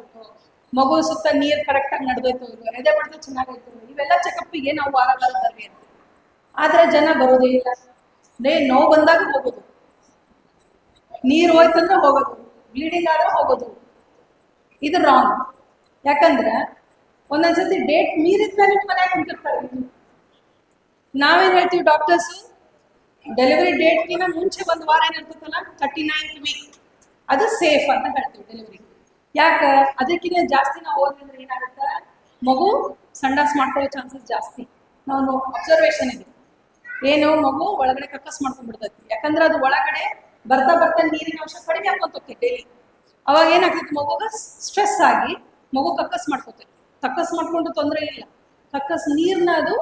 S1: ಮಗು ಸುತ್ತ ನೀರ್ ಕರೆಕ್ಟ್ ಆಗಿ ನಡೆದೋಯ್ತು, ಎದೆ ಬಡ್ದು ಚೆನ್ನಾಗೈತು, ಇವೆಲ್ಲ ಚೆಕಪ್ಪಿಗೆ ನಾವು ವಾರ ಬರ್ರಿ ಅಂತ. ಆದ್ರೆ ಜನ ಬರೋದೇ ಇಲ್ಲ. ನೋವು ಬಂದಾಗ ಹೋಗೋದು, ನೀರು ಹೋಯ್ತಂದ್ರೆ ಹೋಗೋದು, ಬ್ಲೀಡಿಂಗ್ ಆದ್ರೆ ಹೋಗೋದು. ಇದು ರಾಂಗ್. ಯಾಕಂದ್ರೆ ಒಂದೊಂದ್ಸತಿ ಡೇಟ್ ಮೀರಿದ್ಮೇಲೆ ಮನೆಯಾಗ ಕುಂತಿರ್ತಾರೆ. ನಾವೇನ್ ಹೇಳ್ತೀವಿ ಡಾಕ್ಟರ್ಸ್, ಡೆಲಿವರಿ ಡೇಟ್ಗಿನ ಮುಂಚೆ 1 ವಾರ ಏನಿರ್ತದಲ್ಲ 39th ವೀಕ್ ಅದು ಸೇಫ್ ಅಂತ ಹೇಳ್ತೀವಿ ಡೆಲಿವರಿ. ಯಾಕೆ ಅದಕ್ಕಿಂತ ಜಾಸ್ತಿ ನಾವು ಹೋದ್ರೆ ಏನಾಗುತ್ತೆ, ಮಗು ಸಂಡಾಸ್ ಮಾಡ್ಕೊಳ್ಳೋ ಚಾನ್ಸಸ್ ಜಾಸ್ತಿ. ನಾವು ಅಬ್ಸರ್ವೇಷನ್ ಇದೆ, ಏನು ಮಗು ಒಳಗಡೆ ಕಕ್ಕಸ್ ಮಾಡ್ಕೊಂಡ್ಬಿಡ್ತೈತಿ. ಯಾಕಂದ್ರೆ ಅದು ಒಳಗಡೆ ಬರ್ತಾ ಬರ್ತಾ ನೀರಿನ ಅಂಶ ಕಡಿಮೆ ಆಗ್ಕೊಂತೈತಿ ಡೈಲಿ. ಅವಾಗ ಏನಾಗ್ತೈತಿ, ಮಗುಗ ಸ್ಟ್ರೆಸ್ ಆಗಿ ಮಗು ಕಕ್ಕಸ್ ಮಾಡ್ಕೊತೈತಿ. ಕಕ್ಕಸ್ ಮಾಡ್ಕೊಂಡು ತೊಂದರೆ ಇಲ್ಲ, ಕಕ್ಕಸ್ ನೀರ್ನ ಅದು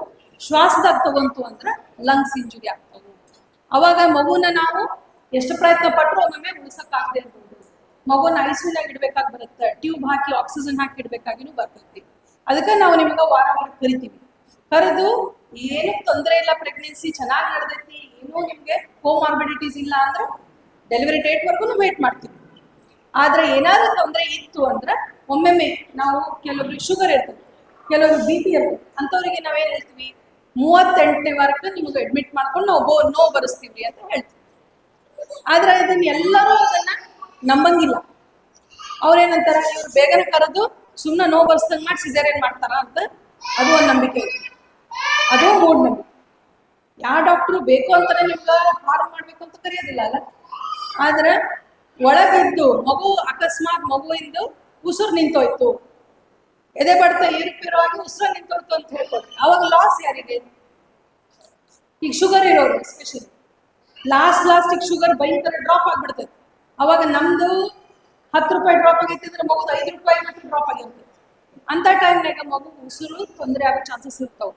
S1: ಶ್ವಾಸದಾಗ ತಗೊಂತು ಅಂದ್ರೆ ಲಂಗ್ಸ್ ಇಂಜುರಿ ಆಗ್ತವೆ. ಅವಾಗ ಮಗುನ ನಾವು ಎಷ್ಟು ಪ್ರಯತ್ನ ಪಟ್ಟರು ಒಮ್ಮೊಮ್ಮೆ ಉಳಿಸಕ್ಕಾಗದೆ ಇರ್ಬೋದು. ಮಗುನ ಐಸಿಯುನಾಗ ಇಡ್ಬೇಕಾಗಿ ಬರುತ್ತೆ, ಟ್ಯೂಬ್ ಹಾಕಿ ಆಕ್ಸಿಜನ್ ಹಾಕಿ ಇಡ್ಬೇಕಾಗಿನೂ ಬರ್ತೈತಿ. ಅದಕ್ಕೆ ನಾವು ನಿಮ್ಗೆ ವಾರ ವಾರ ಕರಿತೀವಿ. ಕರೆದು ಏನು ತೊಂದರೆ ಇಲ್ಲ, ಪ್ರೆಗ್ನೆನ್ಸಿ ಚೆನ್ನಾಗಿ ನಡೆದೈತಿ, ಏನೂ ನಿಮ್ಗೆ ಕೋಮಾರ್ಬಿಡಿಟೀಸ್ ಇಲ್ಲ ಅಂದ್ರೆ ಡೆಲಿವರಿ ಡೇಟ್ವರೆಗೂ ವೇಟ್ ಮಾಡ್ತೀವಿ. ಆದ್ರೆ ಏನಾದ್ರು ತೊಂದರೆ ಇತ್ತು ಅಂದ್ರೆ ಒಮ್ಮೊಮ್ಮೆ ನಾವು ಕೆಲವೊಬ್ರಿಗೆ ಶುಗರ್ ಇರ್ತದೆ, ಕೆಲವರು BP ಇರ್ತದೆ, ಅಂಥವ್ರಿಗೆ ನಾವೇನ್ ಹೇಳ್ತೀವಿ, 38ನೇ ವಾರಕ್ಕೆ ನಿಮಗೆ ಅಡ್ಮಿಟ್ ಮಾಡ್ಕೊಂಡು ನಾವು ನೋವು ಬರೆಸ್ತೀವಿ ಅಂತ ಹೇಳ್ತೀವಿ. ಆದ್ರೆ ಇದನ್ನ ಎಲ್ಲರೂ ಅದನ್ನ ನಂಬಂಗಿಲ್ಲ. ಅವ್ರೇನಂತಾರ, ಇವ್ರು ಬೇಗನೆ ಕರೆದು ಸುಮ್ಮನೆ ನೋವು ಬರ್ಸ್ದಂಗೆ ಮಾಡಿ ಸಿಸೇರಿಯನ್ ಮಾಡ್ತಾರ ಅಂತ ಅದು ಒಂದು ನಂಬಿಕೆ ಐತಿ. ಅದು ಮೂಢನಂಬಿಕೆ. ಯಾವ ಡಾಕ್ಟ್ರು ಬೇಕು ಅಂತಾನೆ ನಿಮ್ಗೆ ಹಾರ್ಮ್ ಮಾಡ್ಬೇಕು ಅಂತ ಕರೆಯೋದಿಲ್ಲ ಅಲ್ಲ. ಆದ್ರೆ ಒಳಗಿದ್ದು ಮಗು ಅಕಸ್ಮಾತ್ ಮಗುವಿಂದು ಉಸಿರು ನಿಂತೋಯ್ತು, ಎದೆ ಬಡ್ತ ಏರುಪೇರುವಾಗಿ ಉಸಿರು ನಿಂತೋಯ್ತು ಅಂತ ಹೇಳ್ಕೊಡ್ರಿ, ಅವಾಗ ಲಾಸ್ ಯಾರಿಗೆ? ಈಗ ಶುಗರ್ ಇರೋರು ಎಸ್ಪೆಷಲಿ ಲಾಸ್ಟಿಗೆ ಶುಗರ್ ಭಯಂಕರ ಡ್ರಾಪ್ ಆಗ್ಬಿಡ್ತೈತಿ. ಅವಾಗ ನಮ್ದು 10 ರೂಪಾಯಿ ಡ್ರಾಪ್ ಆಗೈತಿ ಅಂದ್ರೆ ಮಗುದು 5 ರೂಪಾಯಿ ಮತ್ತೆ ಡ್ರಾಪ್ ಆಗಿರ್ತೈತಿ. ಅಂತ ಟೈಮ್ನಾಗ ಮಗು ಉಸಿರು ತೊಂದರೆ ಆಗೋ ಚಾನ್ಸಸ್ ಇರ್ತಾವ.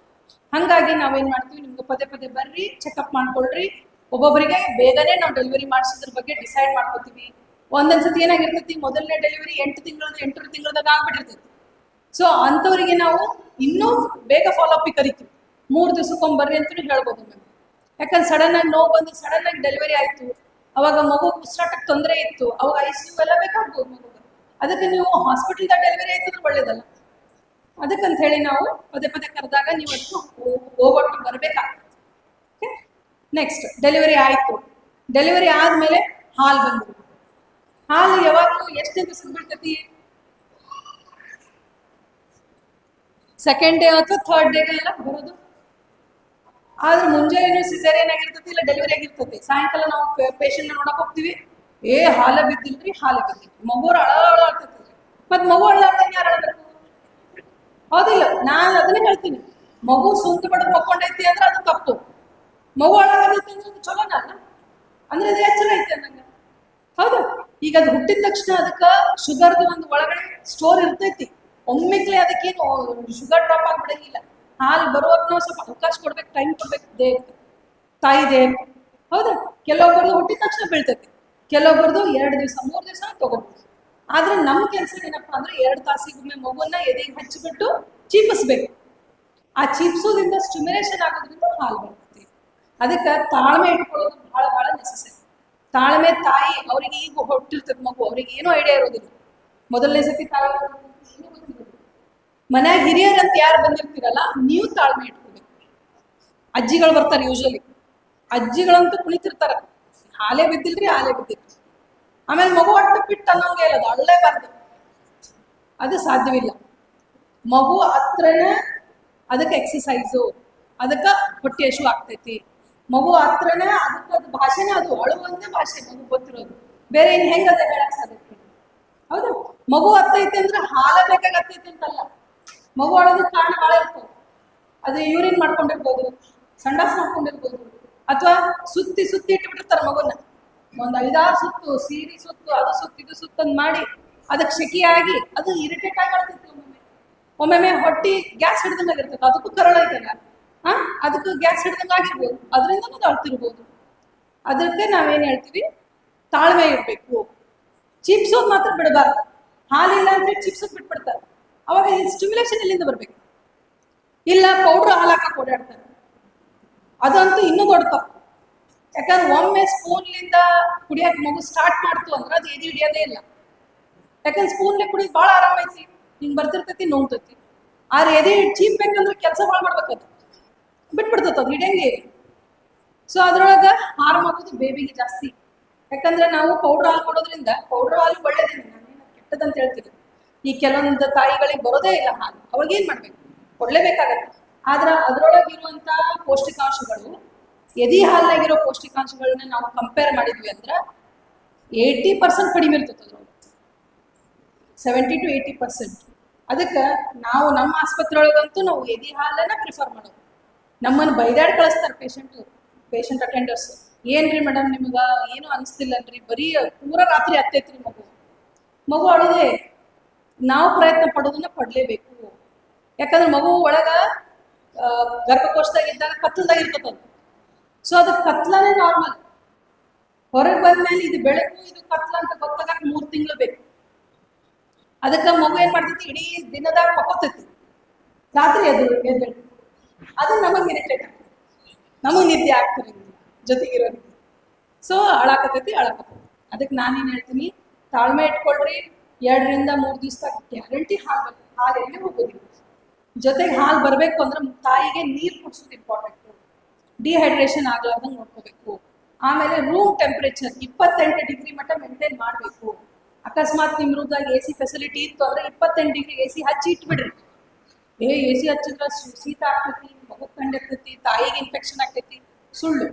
S1: ಹಂಗಾಗಿ ನಾವೇನ್ ಮಾಡ್ತೀವಿ, ನಿಮ್ಗೆ ಪದೇ ಪದೇ ಬರ್ರಿ, ಚೆಕಪ್ ಮಾಡ್ಕೊಳ್ರಿ. ಒಬ್ಬೊಬ್ಬರಿಗೆ ಬೇಗನೆ ನಾವು ಡೆಲಿವರಿ ಮಾಡಿಸೋದ್ರ ಬಗ್ಗೆ ಡಿಸೈಡ್ ಮಾಡ್ಕೋತೀವಿ. ಒಂದೊಂದ್ಸತಿ ಏನಾಗಿರ್ತೈತಿ, ಮೊದಲನೇ ಡೆಲಿವರಿ 8 ತಿಂಗಳದಾಗ ಆಗ್ಬಿಟ್ಟಿರ್ತೈತಿ. ಸೊ ಅಂಥವ್ರಿಗೆ ನಾವು ಇನ್ನೂ ಬೇಗ ಫಾಲೋ ಅಪ್ ಕರಿತೀವಿ. 3 ದಿವಸಕ್ಕೊಮ್ಮೆ ಬರ್ರಿ ಅಂತಲೂ ಹೇಳ್ಬೋದು ನಮ್ಗೆ. ಯಾಕಂದ್ರೆ ಸಡನ್ ಆಗಿ ನೋವು ಬಂದು ಸಡನ್ ಆಗಿ ಡೆಲಿವರಿ ಆಯ್ತು, ಅವಾಗ ಮಗು ಉಸಿರಾಟಕ್ಕೆ ತೊಂದರೆ ಇತ್ತು, ಅವಾಗ ICU ಎಲ್ಲ ಬೇಕಾಗ್ಬೋದು ಮಗುಗೆ. ಅದಕ್ಕೆ ನೀವು ಹಾಸ್ಪಿಟಲ್ದಾಗ ಡೆಲಿವರಿ ಆಯ್ತಂದ್ರೆ ಒಳ್ಳೇದಲ್ಲ. ಅದಕ್ಕಂತ ಹೇಳಿ ನಾವು ಪದೇ ಪದೇ ಕರೆದಾಗ ನೀವು ಅದಕ್ಕೆ ಹೋಗೊಟ್ಟು ಬರಬೇಕಾಗ್ತದೆ. ಓಕೆ, ನೆಕ್ಸ್ಟ್ ಡೆಲಿವರಿ ಆಯ್ತು. ಡೆಲಿವರಿ ಆದ್ಮೇಲೆ ಹಾಲು ಬಂದು, ಹಾಲು ಯಾವಾಗಲೂ ಎಷ್ಟೇ ದಿವಸಕ್ಕೆ ಬೀಳ್ತೈತಿ? ಸೆಕೆಂಡ್ ಡೇ ಅಥವಾ 3rd ಡೇಗೆ ಎಲ್ಲ ಬರೋದು. ಆದ್ರೆ ಮುಂಜಾನೆ ಸಿಸೇರಿಯನ್ ಆಗಿರ್ತೈತಿ, ಇಲ್ಲ ಡೆಲಿವರಿ ಆಗಿರ್ತೈತಿ. ಸಾಯಂಕಾಲ ನಾವು ಪೇಷಂಟ್ ನೋಡಕ್ ಹೋಗ್ತೀವಿ, ಹಾಲೆ ಬಿದ್ದಿಲ್ರಿ, ಹಾಲೆ ಬಿದ್ದಿಲ್ರಿ, ಮಗು ಅಳಾಡ್ತೈತಿ. ಮತ್ ಮಗು ಅಳ್ಳಾಡ್ದಂಗೆ ಯಾರು ಅಳಬೇಕು? ಹೌದಿಲ್ಲ? ನಾನು ಅದನ್ನೇ ಹೇಳ್ತೀನಿ, ಮಗು ಸೂಂತು ಬಡದ್ ಮಕ್ಕೊಂಡೈತಿ ಅಂದ್ರೆ ಅದು ತಪ್ಪು. ಮಗು ಅಳಾಗತೈತಿ ಅಂದ್ರೆ ಅದು ಚಲೋನ ಅಲ್ಲ, ಅಂದ್ರೆ ಅದು ಎಚ್ಚರ ಐತಿ ಅನ್ನಂಗ. ಹೌದು, ಈಗ ಅದು ಹುಟ್ಟಿದ ತಕ್ಷಣ ಅದಕ್ಕೆ ಶುಗರ್ದು ಒಂದು ಒಳಗಡೆ ಸ್ಟೋರ್ ಇರ್ತೈತಿ. ಒಮ್ಮೆಗ್ಲೆ ಅದಕ್ಕೇನು ಶುಗರ್ ಡ್ರಾಪ್ ಆಗ್ಬಿಡಂಗಿಲ್ಲ. ಹಾಲು ಬರುವಾಗ ನಾವು ಸ್ವಲ್ಪ ಅವಕಾಶ ಕೊಡ್ಬೇಕು, ಟೈಮ್ ಕೊಡ್ಬೇಕು ದೇಹಕ್ಕೆ, ತಾಯಿ ದೇಹಕ್ಕೆ. ಹೌದಾ? ಕೆಲವೊಬ್ಬರದು ಹುಟ್ಟಿದ ತಕ್ಷಣ ಬೀಳ್ತೈತಿ, ಕೆಲವೊಬ್ಬರದು 2 ದಿವಸ 3 ದಿವಸ ತಗೋಬಹುದು. ಆದ್ರೆ ನಮ್ಮ ಕೆಲಸ ಏನಪ್ಪಾ ಅಂದ್ರೆ 2 ತಾಸಿಗೊಮ್ಮೆ ಮಗುವನ್ನ ಎದೆಗೆ ಹಚ್ಚಿಬಿಟ್ಟು ಚೀಪಿಸ್ಬೇಕು. ಆ ಚೀಪ್ಸೋದ್ರಿಂದ ಸ್ಟಿಮ್ಯುಲೇಷನ್ ಆಗೋದ್ರಿಂದ ಹಾಲು ಬರ್ತೈತಿ. ಅದಕ್ಕೆ ತಾಳ್ಮೆ ಇಟ್ಕೊಳ್ಳೋದು ಬಹಳ ಬಹಳ ನೆಸೆಸರಿ. ತಾಳ್ಮೆ ತಾಯಿ, ಅವ್ರಿಗೆ ಈಗ ಹೊಟ್ಟಿರ್ತದೆ ಮಗು, ಅವ್ರಿಗೆ ಏನೂ ಐಡಿಯಾ ಇರೋದಿಲ್ಲ. ಮೊದಲನೇ ಸತಿ ತಾಯಿ ಏನೂ ಗೊತ್ತಿರೋದಿಲ್ಲ. ಮನ್ಯಾಗ ಹಿರಿಯರಂತ ಯಾರು ಬಂದಿರ್ತೀರಲ್ಲ ನೀವು ತಾಳ್ಮೆ ಇಟ್ಕೋಬೇಕು. ಅಜ್ಜಿಗಳು ಬರ್ತಾರೆ ಯೂಶಲಿ, ಅಜ್ಜಿಗಳಂತೂ ಕುಣಿತಿರ್ತಾರ, ಹಾಲೇ ಬಿದ್ದಿಲ್ರಿ ಹಾಲೇ ಬಿದ್ದಿಲ್ರಿ. ಆಮೇಲೆ ಮಗು ಅಟ್ಟು ಬಿಟ್ಟು ಅನ್ನೋಂಗೆ ಇಲ್ಲ, ಅದು ಅಳ್ಳೇಬಾರ್ದು, ಅದು ಸಾಧ್ಯವಿಲ್ಲ. ಮಗು ಹತ್ರನೇ ಅದಕ್ಕೆ ಎಕ್ಸಸೈಸು, ಅದಕ್ಕೆ ಹೊಟ್ಟೆ ಹಸು ಆಗ್ತೈತಿ. ಮಗು ಹತ್ರನೇ ಅದಕ್ಕೆ ಅದು ಭಾಷೆನೇ, ಅದು ಅಳುವಂತೆ ಭಾಷೆ ಮಗು ಗೊತ್ತಿರೋದು, ಬೇರೆ ಇನ್ ಹೆಂಗ ಅದ ಹೇಳಕ್ ಸಾಧ್ಯತೆ? ಹೌದು, ಮಗು ಹತ್ತೈತಿ ಅಂದ್ರೆ ಹಾಲ ಬೇಕಾಗತ್ತೈತಿ ಅಂತಲ್ಲ, ಮಗು ಅಳೋದಕ್ಕೆ ಕಾರಣ ಭಾಳ ಇರ್ತದೆ. ಅದು ಯೂರಿನ್ ಮಾಡ್ಕೊಂಡಿರ್ಬೋದು, ಸಂಡಾಸ್ ಮಾಡ್ಕೊಂಡಿರ್ಬೋದು, ಅಥವಾ ಸುತ್ತಿ ಸುತ್ತಿ ಇಟ್ಬಿಟ್ಟಿರ್ತಾರೆ ಮಗುನ, ಒಂದ್ 5-6 ಸುತ್ತು, ಸೀರೆ ಸುತ್ತು, ಅದು ಸುತ್ತು ಇದು ಸುತ್ತಂದ್ ಮಾಡಿ ಅದಕ್ಕೆ ಶೆಕಿಯಾಗಿ ಅದು ಇರಿಟೇಟ್ ಆಗಿ ಅಳ್ತೈತಿ. ಒಮ್ಮೊಮ್ಮೆ ಹೊಟ್ಟಿ ಗ್ಯಾಸ್ ಹಿಡ್ದಂಗಾಗಿರ್ತದೆ, ಅದಕ್ಕೂ ಕರಳ ಐತಲ್ಲ, ಅದಕ್ಕೂ ಗ್ಯಾಸ್ ಹಿಡ್ದಂಗಾಗಿರ್ಬೋದು, ಅದರಿಂದ ಅದು ಅಳ್ತಿರ್ಬೋದು. ಅದಕ್ಕೆ ನಾವೇನ್ ಹೇಳ್ತೀವಿ, ತಾಳ್ಮೆ ಇರ್ಬೇಕು. ಚಿಪ್ಸೋದ್ ಮಾತ್ರ ಬಿಡಬಾರ್ದು. ಹಾಲಿಲ್ಲ ಅಂತ ಚಿಪ್ಸೋದ್ ಬಿಟ್ಬಿಡ್ತಾರೆ, ಅವಾಗ ಸ್ಟಿಮ್ಯುಲೇಷನ್ ಎಲ್ಲಿಂದ ಬರ್ಬೇಕು? ಇಲ್ಲ ಪೌಡ್ರ್ ಹಾಲು ಹಾಕಕ್ ಓಡಾಡ್ತಾರೆ, ಅದಂತೂ ಇನ್ನೂ ದೊಡ್ಡ ತಪ್ಪು. ಯಾಕಂದ್ರೆ ಒಮ್ಮೆ ಸ್ಪೂನ್ಲಿಂದ ಕುಡಿಯಕ್ ಮಗು ಸ್ಟಾರ್ಟ್ ಮಾಡ್ತು ಅಂದ್ರೆ ಅದು ಎದಿ ಹಿಡಿಯೋದೇ ಇಲ್ಲ. ಯಾಕಂದ್ರೆ ಸ್ಪೂನ್ಲೆ ಕುಡಿಯೋದು ಭಾಳ ಆರಾಮ ಐತಿ, ಹಿಂಗ್ ಬರ್ತಿರ್ತೈತಿ ನೋಡ್ತೈತಿ. ಆದ್ರೆ ಎದೆ ಚೀಪ್ ಬೇಕಂದ್ರೆ ಕೆಲಸ ಭಾಳ ಮಾಡ್ಬೇಕದು, ಬಿಟ್ಬಿಡ್ತೈತೆ ಅದು ಹಿಡಿಯಂಗೆ. ಸೊ ಅದ್ರೊಳಗೆ ಹಾರ್ಮ್ ಆಗೋದು ಬೇಬಿಗೆ ಜಾಸ್ತಿ. ಯಾಕಂದ್ರೆ ನಾವು ಪೌಡ್ರ್ ಹಾಲು ಕೊಡೋದ್ರಿಂದ, ಪೌಡ್ರ್ ಹಾಲು ಒಳ್ಳೇದಿಲ್ಲ, ನಾನೇನು ಕೆಟ್ಟದಂತ ಹೇಳ್ತೀನಿ. ಈ ಕೆಲವೊಂದು ತಾಯಿಗಳಿಗೆ ಬರೋದೇ ಇಲ್ಲ ಹಾಲು, ಅವಾಗೇನ್ ಮಾಡ್ಬೇಕು? ಕೊಡ್ಲೇಬೇಕಾಗತ್ತೆ. ಆದ್ರೆ ಅದ್ರೊಳಗೆ ಇರುವಂತ ಪೌಷ್ಟಿಕಾಂಶಗಳು, ಎದಿ ಹಾಲಿನಾಗಿರೋ ಪೌಷ್ಟಿಕಾಂಶಗಳನ್ನ ನಾವು ಕಂಪೇರ್ ಮಾಡಿದ್ವಿ ಅಂದ್ರೆ 80% ಕಡಿಮೆ ಇರ್ತದೆ ಅದ್ರೊಳಗೆ, 70 to 80%. ಅದಕ್ಕೆ ನಾವು ನಮ್ಮ ಆಸ್ಪತ್ರೆ ಒಳಗಂತೂ ನಾವು ಎದಿ ಹಾಲನ್ನ ಪ್ರಿಫರ್ ಮಾಡೋದು. ನಮ್ಮನ್ನು ಬೈದಾಡ್ ಕಳಿಸ್ತಾರೆ ಪೇಷಂಟ್ ಅಟೆಂಡರ್ಸ್, ಏನ್ರಿ ಮೇಡಮ್ ನಿಮ್ಗೆ ಏನು ಅನಿಸ್ತಿಲ್ಲನ್ರಿ, ಬರೀ ಪೂರ ರಾತ್ರಿ ಹತ್ತೈತ್ರಿ ಮಗು ಅಳೋದೇ. ನಾವು ಪ್ರಯತ್ನ ಪಡೋದನ್ನ ಪಡಲೇಬೇಕು. ಯಾಕಂದ್ರೆ ಮಗು ಒಳಗ ಗರ್ಭಕೋಶದಾಗ ಇದ್ದಾಗ ಕತ್ಲದಾಗ ಇರ್ತದ, ಸೊ ಅದು ಕತ್ಲನೇ ನಾರ್ಮಲ್. ಹೊರಗೆ ಬಂದ್ಮೇಲೆ ಇದು ಬೆಳಕು ಇದು ಕತ್ಲ ಅಂತ ಗೊತ್ತಾಗಕ್ಕೆ 3 ತಿಂಗಳು ಬೇಕು. ಅದಕ್ಕೆ ಮಗು ಏನ್ ಮಾಡ್ತೈತಿ, ಇಡೀ ದಿನದಾಗ ಮಕ್ಕೋತೈತಿ, ರಾತ್ರಿ ಎದ್ದು ಅದು ನಮಗೆ ಇರಿಟೇಟ್ ಆಗ್ತದೆ, ನಮಗೆ ನಿದ್ದೆ ಆಗ್ತಿರಂಗಿಲ್ಲ ಜೊತೆಗಿರೋರಿಗೆ. ಸೊ ಅಳಾಕತೈತಿ. ಅದಕ್ಕೆ ನಾನೇನು ಹೇಳ್ತೀನಿ, ತಾಳ್ಮೆ ಇಟ್ಕೊಳ್ರಿ. 2 ರಿಂದ 3 ದಿವಸದಾಗ ಗ್ಯಾರಂಟಿ ಹಾಲು ಎಲ್ಲಿ ಹೋಗೋದಿಲ್ಲ. ಜೊತೆಗೆ ಹಾಲು ಬರಬೇಕು ಅಂದ್ರೆ ತಾಯಿಗೆ ನೀರು ಕುಡಿಸೋದು ಇಂಪಾರ್ಟೆಂಟ್, ಡಿಹೈಡ್ರೇಷನ್ ಆಗ್ಲಾರ್ದಂಗೆ ನೋಡ್ಕೋಬೇಕು. ಆಮೇಲೆ ರೂಮ್ ಟೆಂಪರೇಚರ್ 28 ಡಿಗ್ರಿ ಮಟ್ಟ ಮೇಂಟೈನ್ ಮಾಡಬೇಕು. ಅಕಸ್ಮಾತ್ ನಿಮ್ಮ ರೂಮ್ದಾಗ AC ಫೆಸಿಲಿಟಿ ಇತ್ತು ಅಂದ್ರೆ 28 ಡಿಗ್ರಿ AC ಹಚ್ಚಿ ಇಟ್ಬಿಡ್ರಿ. AC ಹಚ್ಚಿದ್ರೆ ಶೀತ ಆಗ್ತೈತಿ, ಮಗು ಕಂಡಿರ್ತೈತಿ, ತಾಯಿಗೆ ಇನ್ಫೆಕ್ಷನ್ ಆಗ್ತೈತಿ. ಸುಳ್ಳು.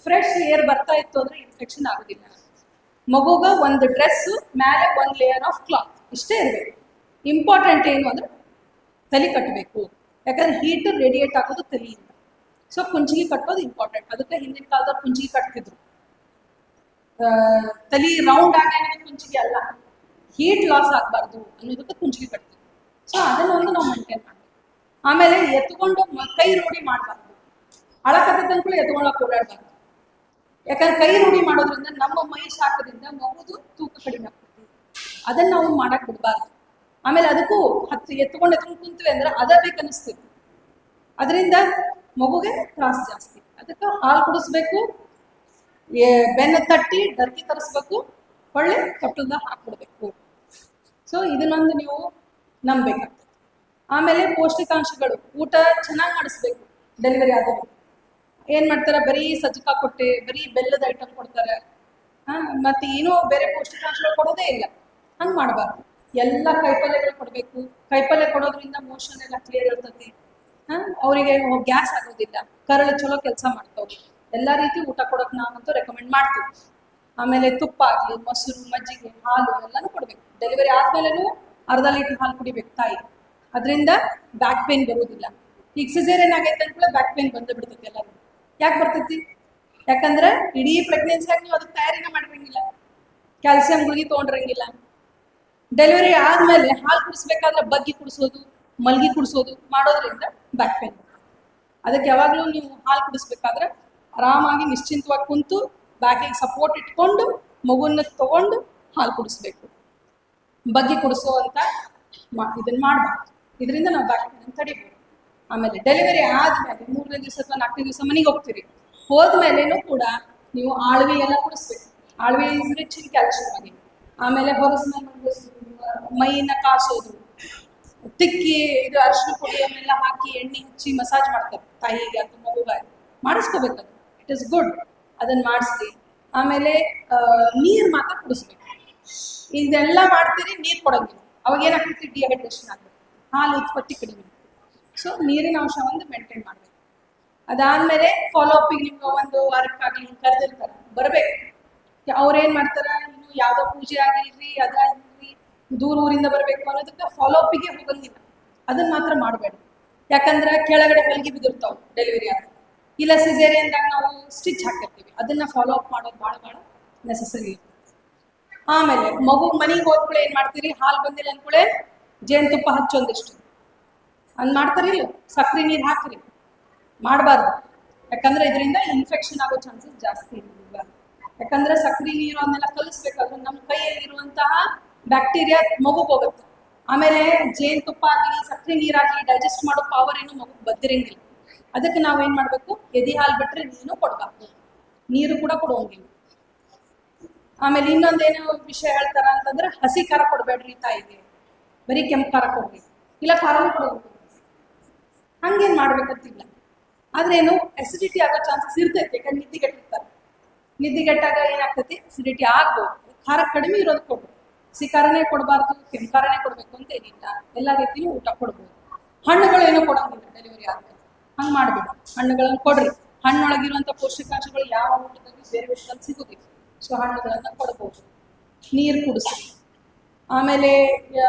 S1: ಫ್ರೆಶ್ ಏರ್ ಬರ್ತಾ ಇತ್ತು ಅಂದ್ರೆ ಇನ್ಫೆಕ್ಷನ್ ಆಗೋದಿಲ್ಲ. ಮಗುಗ ಒಂದು ಡ್ರೆಸ್ ಮೇಲೆ 1 ಲೇಯರ್ ಆಫ್ ಕ್ಲಾತ್ ಇಷ್ಟೇ ಇರಬೇಕು. ಇಂಪಾರ್ಟೆಂಟ್ ಏನು ಅಂದ್ರೆ ತಲೆ ಕಟ್ಟಬೇಕು, ಯಾಕಂದ್ರೆ ಹೀಟ್ ರೇಡಿಯೇಟ್ ಆಗೋದು ತಲೆಯಿಂದ. ಸೊ ಕುಂಚಿಗೆ ಕಟ್ಟೋದು ಇಂಪಾರ್ಟೆಂಟ್. ಅದಕ್ಕೆ ಹಿಂದಿನ ಕಾಲದಲ್ಲಿ ಕುಂಚಿಗೆ ಕಟ್ತಿದ್ರು. ತಲೆ ರೌಂಡ್ ಆಗಿ ಅನ್ನೋದು ಕುಂಚಿಗೆ ಅಲ್ಲ, ಹೀಟ್ ಲಾಸ್ ಆಗಬಾರ್ದು ಅನ್ನೋದಕ್ಕೆ ಕುಂಚಿಗೆ ಕಟ್ತಿದ್ರು. ಸೊ ಅದನ್ನೊಂದು ನಾವು ಮೇಂಟೈನ್ ಮಾಡಬೇಕು. ಆಮೇಲೆ ಎತ್ಕೊಂಡು ಕೈ ರೂಢಿ ಮಾಡಬಾರ್ದು. ಅಳಕತ್ತದ ಕೂಡ ಎತ್ಕೊಳ್ಳೋಕೆ ಓಡಾಡಬಾರ್ದು. ಯಾಕಂದ್ರೆ ಕೈ ರೂಢಿ ಮಾಡೋದ್ರಿಂದ ನಮ್ಮ ಮೈ ಶಾಖದಿಂದ ಮಗುದು ತೂಕ ಕಡಿಮೆ ಆಗ್ತದೆ. ಅದನ್ನ ನಾವು ಮಾಡಕ್ ಬಿಡಬಾರ್ದು. ಆಮೇಲೆ ಅದಕ್ಕೂ ಎತ್ಕೊಂಡು ಕುಂತ್ವಿ ಅಂದ್ರೆ ಅದ ಬೇಕನ್ನಿಸ್ತದೆ, ಅದರಿಂದ ಮಗುಗೆ ತ್ರಾಸ ಜಾಸ್ತಿ. ಅದಕ್ಕೆ ಹಾಲು ಕುಡಿಸ್ಬೇಕು, ಬೆನ್ನ ತಟ್ಟಿ ಡರ್ಕಿ ತರಿಸ್ಬೇಕು, ಒಳ್ಳೆ ತೊಟ್ಟಲ್ದ ಹಾಕ್ಬಿಡ್ಬೇಕು. ಸೊ ಇದನ್ನೊಂದು ನೀವು ನಂಬಬೇಕಾಗ್ತದೆ. ಆಮೇಲೆ ಪೌಷ್ಟಿಕಾಂಶಗಳು, ಊಟ ಚೆನ್ನಾಗಿ ಮಾಡಿಸ್ಬೇಕು. ಡೆಲಿವರಿ ಆದವರು ಏನ್ ಮಾಡ್ತಾರೆ, ಬರೀ ಸಜ್ಜಕ ಕೊಟ್ಟೆ, ಬರೀ ಬೆಲ್ಲದ ಐಟಮ್ ಕೊಡ್ತಾರೆ, ಮತ್ತೆ ಏನೋ ಬೇರೆ ಪೌಷ್ಟಿಕಾಂಶಗಳು ಕೊಡೋದೇ ಇಲ್ಲ. ಹಂಗೆ ಮಾಡಬಾರ್ದು. ಎಲ್ಲ ಕೈಪಲ್ಯಗಳು ಕೊಡಬೇಕು. ಕೈಪಲ್ಯ ಕೊಡೋದ್ರಿಂದ ಮೋಷನ್ ಎಲ್ಲ ಕ್ಲಿಯರ್ ಇರ್ತೈತಿ. ಅವರಿಗೆ ಗ್ಯಾಸ್ ಆಗೋದಿಲ್ಲ, ಕರಳು ಚಲೋ ಕೆಲಸ ಮಾಡ್ತಾವೆ. ಎಲ್ಲ ರೀತಿ ಊಟ ಕೊಡೋಕೆ ನಾವಂತೂ ರೆಕಮೆಂಡ್ ಮಾಡ್ತೀವಿ. ಆಮೇಲೆ ತುಪ್ಪ ಆಗಲಿ, ಮೊಸರು, ಮಜ್ಜಿಗೆ, ಹಾಲು ಎಲ್ಲನೂ ಕೊಡ್ಬೇಕು. ಡೆಲಿವರಿ ಆದ್ಮೇಲೆನೂ ಅರ್ಧ ಲೀಟರ್ ಹಾಲು ಕುಡಿಬೇಕು ತಾಯಿ. ಅದರಿಂದ ಬ್ಯಾಕ್ ಪೇನ್ ಬರೋದಿಲ್ಲ. ಈಗ ಸಿಸೇರಿಯನ್ ಆಗೈತೆ ಅಂತ ಬ್ಯಾಕ್ ಪೇನ್ ಬಂದು ಬಿಡ್ತೈತಿ ಎಲ್ಲರೂ. ಯಾಕೆ ಬರ್ತೈತಿ? ಯಾಕಂದ್ರೆ ಇಡೀ ಪ್ರೆಗ್ನೆನ್ಸಿಯಾಗಿ ನೀವು ಅದಕ್ಕೆ ತಯಾರಿನ ಮಾಡಿರಂಗಿಲ್ಲ, ಕ್ಯಾಲ್ಸಿಯಂ ಗುಳಿಗೆ ತೊಗೊಂಡಿರಂಗಿಲ್ಲ. ಡೆಲಿವರಿ ಆದ್ಮೇಲೆ ಹಾಲು ಕುಡಿಸ್ಬೇಕಾದ್ರೆ ಬಗ್ಗಿ ಕುಡಿಸೋದು, ಮಲ್ಗಿ ಕುಡಿಸೋದು ಮಾಡೋದ್ರಿಂದ ಬ್ಯಾಕ್ ಪೇನ್. ಅದಕ್ಕೆ ಯಾವಾಗಲೂ ನೀವು ಹಾಲು ಕುಡಿಸ್ಬೇಕಾದ್ರೆ ಆರಾಮಾಗಿ ನಿಶ್ಚಿಂತವಾಗಿ ಕುಂತು ಬ್ಯಾಕಿಗೆ ಸಪೋರ್ಟ್ ಇಟ್ಕೊಂಡು ಮಗುನ ತಗೊಂಡು ಹಾಲು ಕುಡಿಸ್ಬೇಕು. ಬಗ್ಗಿ ಕುಡಿಸೋವಂತ ಇದನ್ನ ಮಾಡಬಾರ್ದು. ಇದರಿಂದ ನಾವು ಬ್ಯಾಕ್ ಪೇನ್ ತಡಿಬೋದು. ಆಮೇಲೆ ಡೆಲಿವರಿ ಆದ್ಮೇಲೆ 3ನೇ ದಿವಸ ಅಥವಾ 4ನೇ ದಿವಸ ಮನೆಗೆ ಹೋಗ್ತೀರಿ. ಹೋದ್ಮೇಲೆನೂ ಕೂಡ ನೀವು ಆಳ್ವಿ ಎಲ್ಲ ಕುಡಿಸ್ಬೇಕು. ಆಳ್ವಿ ಇಸ್ ರಿಚ್ ಇನ್ ಕ್ಯಾಲ್ಸಿಯಂ ಆಗಿ. ಆಮೇಲೆ ಹೊರಸ್ಮೇಲೆ ಮೈನ ಕಾಸೋದು, ತಿಕ್ಕಿ ಇದು ಅರಿಶಿನ ಪುಡಿ ಅವನ್ನೆಲ್ಲ ಹಾಕಿ ಎಣ್ಣೆ ಹಚ್ಚಿ ಮಸಾಜ್ ಮಾಡ್ತಾರೆ ತಾಯಿಗೆ ಅಥವಾ ಮಗುಗೆ ಮಾಡಿಸ್ಕೋಬೇಕು. ಅದು ಇಟ್ ಇಸ್ ಗುಡ್, ಅದನ್ನ ಮಾಡಿಸ್ರಿ. ಆಮೇಲೆ ನೀರು ಮಾತ್ರ ಕುಡಿಸ್ಬೇಕು. ಇದೆಲ್ಲ ಮಾಡ್ತೀರಿ, ನೀರು ಕೊಡೋಂಗಿಲ್ಲ, ಅವಾಗ ಏನಾಗ್ತೈತಿ, ಡಿಹೈಡ್ರೇಷನ್ ಆಗ್ತದೆ, ಹಾಲು ಉತ್ಪತ್ತಿ ಕಡಿಮೆ. ಸೊ ನೀರಿನ ಅಂಶ ಒಂದು ಮೇಂಟೈನ್ ಮಾಡಬೇಕು. ಅದಾದ್ಮೇಲೆ ಫಾಲೋ ಅಪ್ಪಿಗೆ ನಿಮ್ಗೆ ಒಂದು ವಾರಕ್ಕಾಗಲಿ ಹಿಂಗೆ ಕರೆದಿರ್ತಾರೆ, ಬರಬೇಕು. ಅವ್ರೇನ್ ಮಾಡ್ತಾರ, ಇನ್ನು ಯಾವ್ದೋ ಪೂಜೆ ಆಗಿಲ್ರಿ ಅದಾಗಿಲ್ರಿ ದೂರ ಊರಿಂದ ಬರಬೇಕು ಅನ್ನೋದಕ್ಕೆ ಫಾಲೋ ಅಪ್ಪಿಗೆ ಹೋಗಂಗಿಲ್ಲ. ಅದನ್ನ ಮಾತ್ರ ಮಾಡಬೇಡಿ. ಯಾಕಂದ್ರೆ ಕೆಳಗಡೆ ಹೊಲಿಗೆ ಬಿದ್ದಿರ್ತಾವೆ ಡೆಲಿವರಿ ಆಗ, ಇಲ್ಲ ಸಿಸೇರಿಯನ್ದಾಗ ನಾವು ಸ್ಟಿಚ್ ಹಾಕಿರ್ತೀವಿ, ಅದನ್ನ ಫಾಲೋ ಅಪ್ ಮಾಡೋದು ಭಾಳ ಭಾಳ ನೆಸಸರಿ ಇರುತ್ತೆ. ಆಮೇಲೆ ಮಗು ಮನೆಗೆ ಹೋದ್ಕೂಳೆ ಏನ್ ಮಾಡ್ತೀರಿ, ಹಾಲು ಬಂದಿಲ್ಲ ಅಂದ್ಕೂಳೆ ಜೇನುತುಪ್ಪ ಹಚ್ಚೊಂದಿಷ್ಟು ಅಂದ್ ಮಾಡ್ತಾರಿಲ್ಲ, ಸಕ್ಕರೆ ನೀರು ಹಾಕ್ರಿ, ಮಾಡಬಾರ್ದು. ಯಾಕಂದ್ರೆ ಇದರಿಂದ ಇನ್ಫೆಕ್ಷನ್ ಆಗೋ ಚಾನ್ಸಸ್ ಜಾಸ್ತಿ ಇದೆ. ಯಾಕಂದ್ರೆ ಸಕ್ಕರೆ ನೀರು ಅವನ್ನೆಲ್ಲ ಕಲಿಸ್ಬೇಕಾದ್ರೆ ನಮ್ಮ ಕೈಯಲ್ಲಿರುವಂತಹ ಬ್ಯಾಕ್ಟೀರಿಯಾ ಮಗುಗೆ ಹೋಗುತ್ತೆ. ಆಮೇಲೆ ಜೇನುತುಪ್ಪ ಆಗಲಿ ಸಕ್ಕರೆ ನೀರಾಗಲಿ ಡೈಜೆಸ್ಟ್ ಮಾಡೋ ಪವರ್ ಏನು ಮಗು ಬದ್ದಿರಂಗಿಲ್ಲ. ಅದಕ್ಕೆ ನಾವೇನ್ ಮಾಡ್ಬೇಕು, ಎದೆ ಹಾಲು ಬಿಟ್ರೆ ನೀನು ಕೊಡ್ಬಾರ್ದು, ನೀರು ಕೂಡ ಕೊಡುವಂಗಿಲ್ಲ. ಆಮೇಲೆ ಇನ್ನೊಂದೇನು ವಿಷಯ ಹೇಳ್ತಾರ ಅಂತಂದ್ರೆ, ಹಸಿ ಖಾರ ಕೊಡ್ಬೇಡ್ರಿ ತಾಯಿಗೆ, ಬರೀ ಕೆಂಪು ಖಾರ ಕೊಡ್ರಿ, ಇಲ್ಲ ಖಾರನೂ ಕೊಡೋದು. ಹಂಗೇನ್ ಮಾಡ್ಬೇಕಂತಿಲ್ಲ. ಆದ್ರೇನು ಅಸಿಡಿಟಿ ಆಗೋ ಚಾನ್ಸಸ್ ಇರ್ತೈತಿ, ಯಾಕಂದ್ರೆ ನಿದ್ದಿಗೆಟ್ಟಿರ್ತಾರೆ. ನಿದ್ದಿಗೆಟ್ಟಾಗ ಏನಾಗ್ತೈತಿ, ಅಸಿಡಿಟಿ ಆಗ್ಬೋದು. ಖಾರ ಕಡಿಮೆ ಇರೋದು ಕೊಡ್ಬೇಕು, ಹಸಿ ಖಾರನೇ ಕೊಡಬಾರ್ದು, ಕೆಂಪು ಖಾರನೇ ಕೊಡ್ಬೇಕು ಅಂತ ಏನಿಲ್ಲ, ಎಲ್ಲ ರೀತಿಯೂ ಊಟ ಕೊಡ್ಬೋದು. ಹಣ್ಣುಗಳು ಏನೂ ಕೊಡೋಂಗಿಲ್ಲ ಡೆಲಿವರಿ ಆದ್ಮೇಲೆ, ಹಂಗೆ ಮಾಡ್ಬೇಡಿ. ಹಣ್ಣುಗಳನ್ನು ಕೊಡ್ರಿ, ಹಣ್ಣೊಳಗಿರುವಂಥ ಪೌಷ್ಟಿಕಾಂಶಗಳು ಯಾವ ಊಟದಲ್ಲಿ ಬೇರೆ ಊಟದಲ್ಲಿ ಸಿಗುದಿಲ್ಲ. ಸೊ ಹಣ್ಣುಗಳನ್ನ ಕೊಡ್ಬೋದು, ನೀರು ಕುಡಿಸಿ. ಆಮೇಲೆ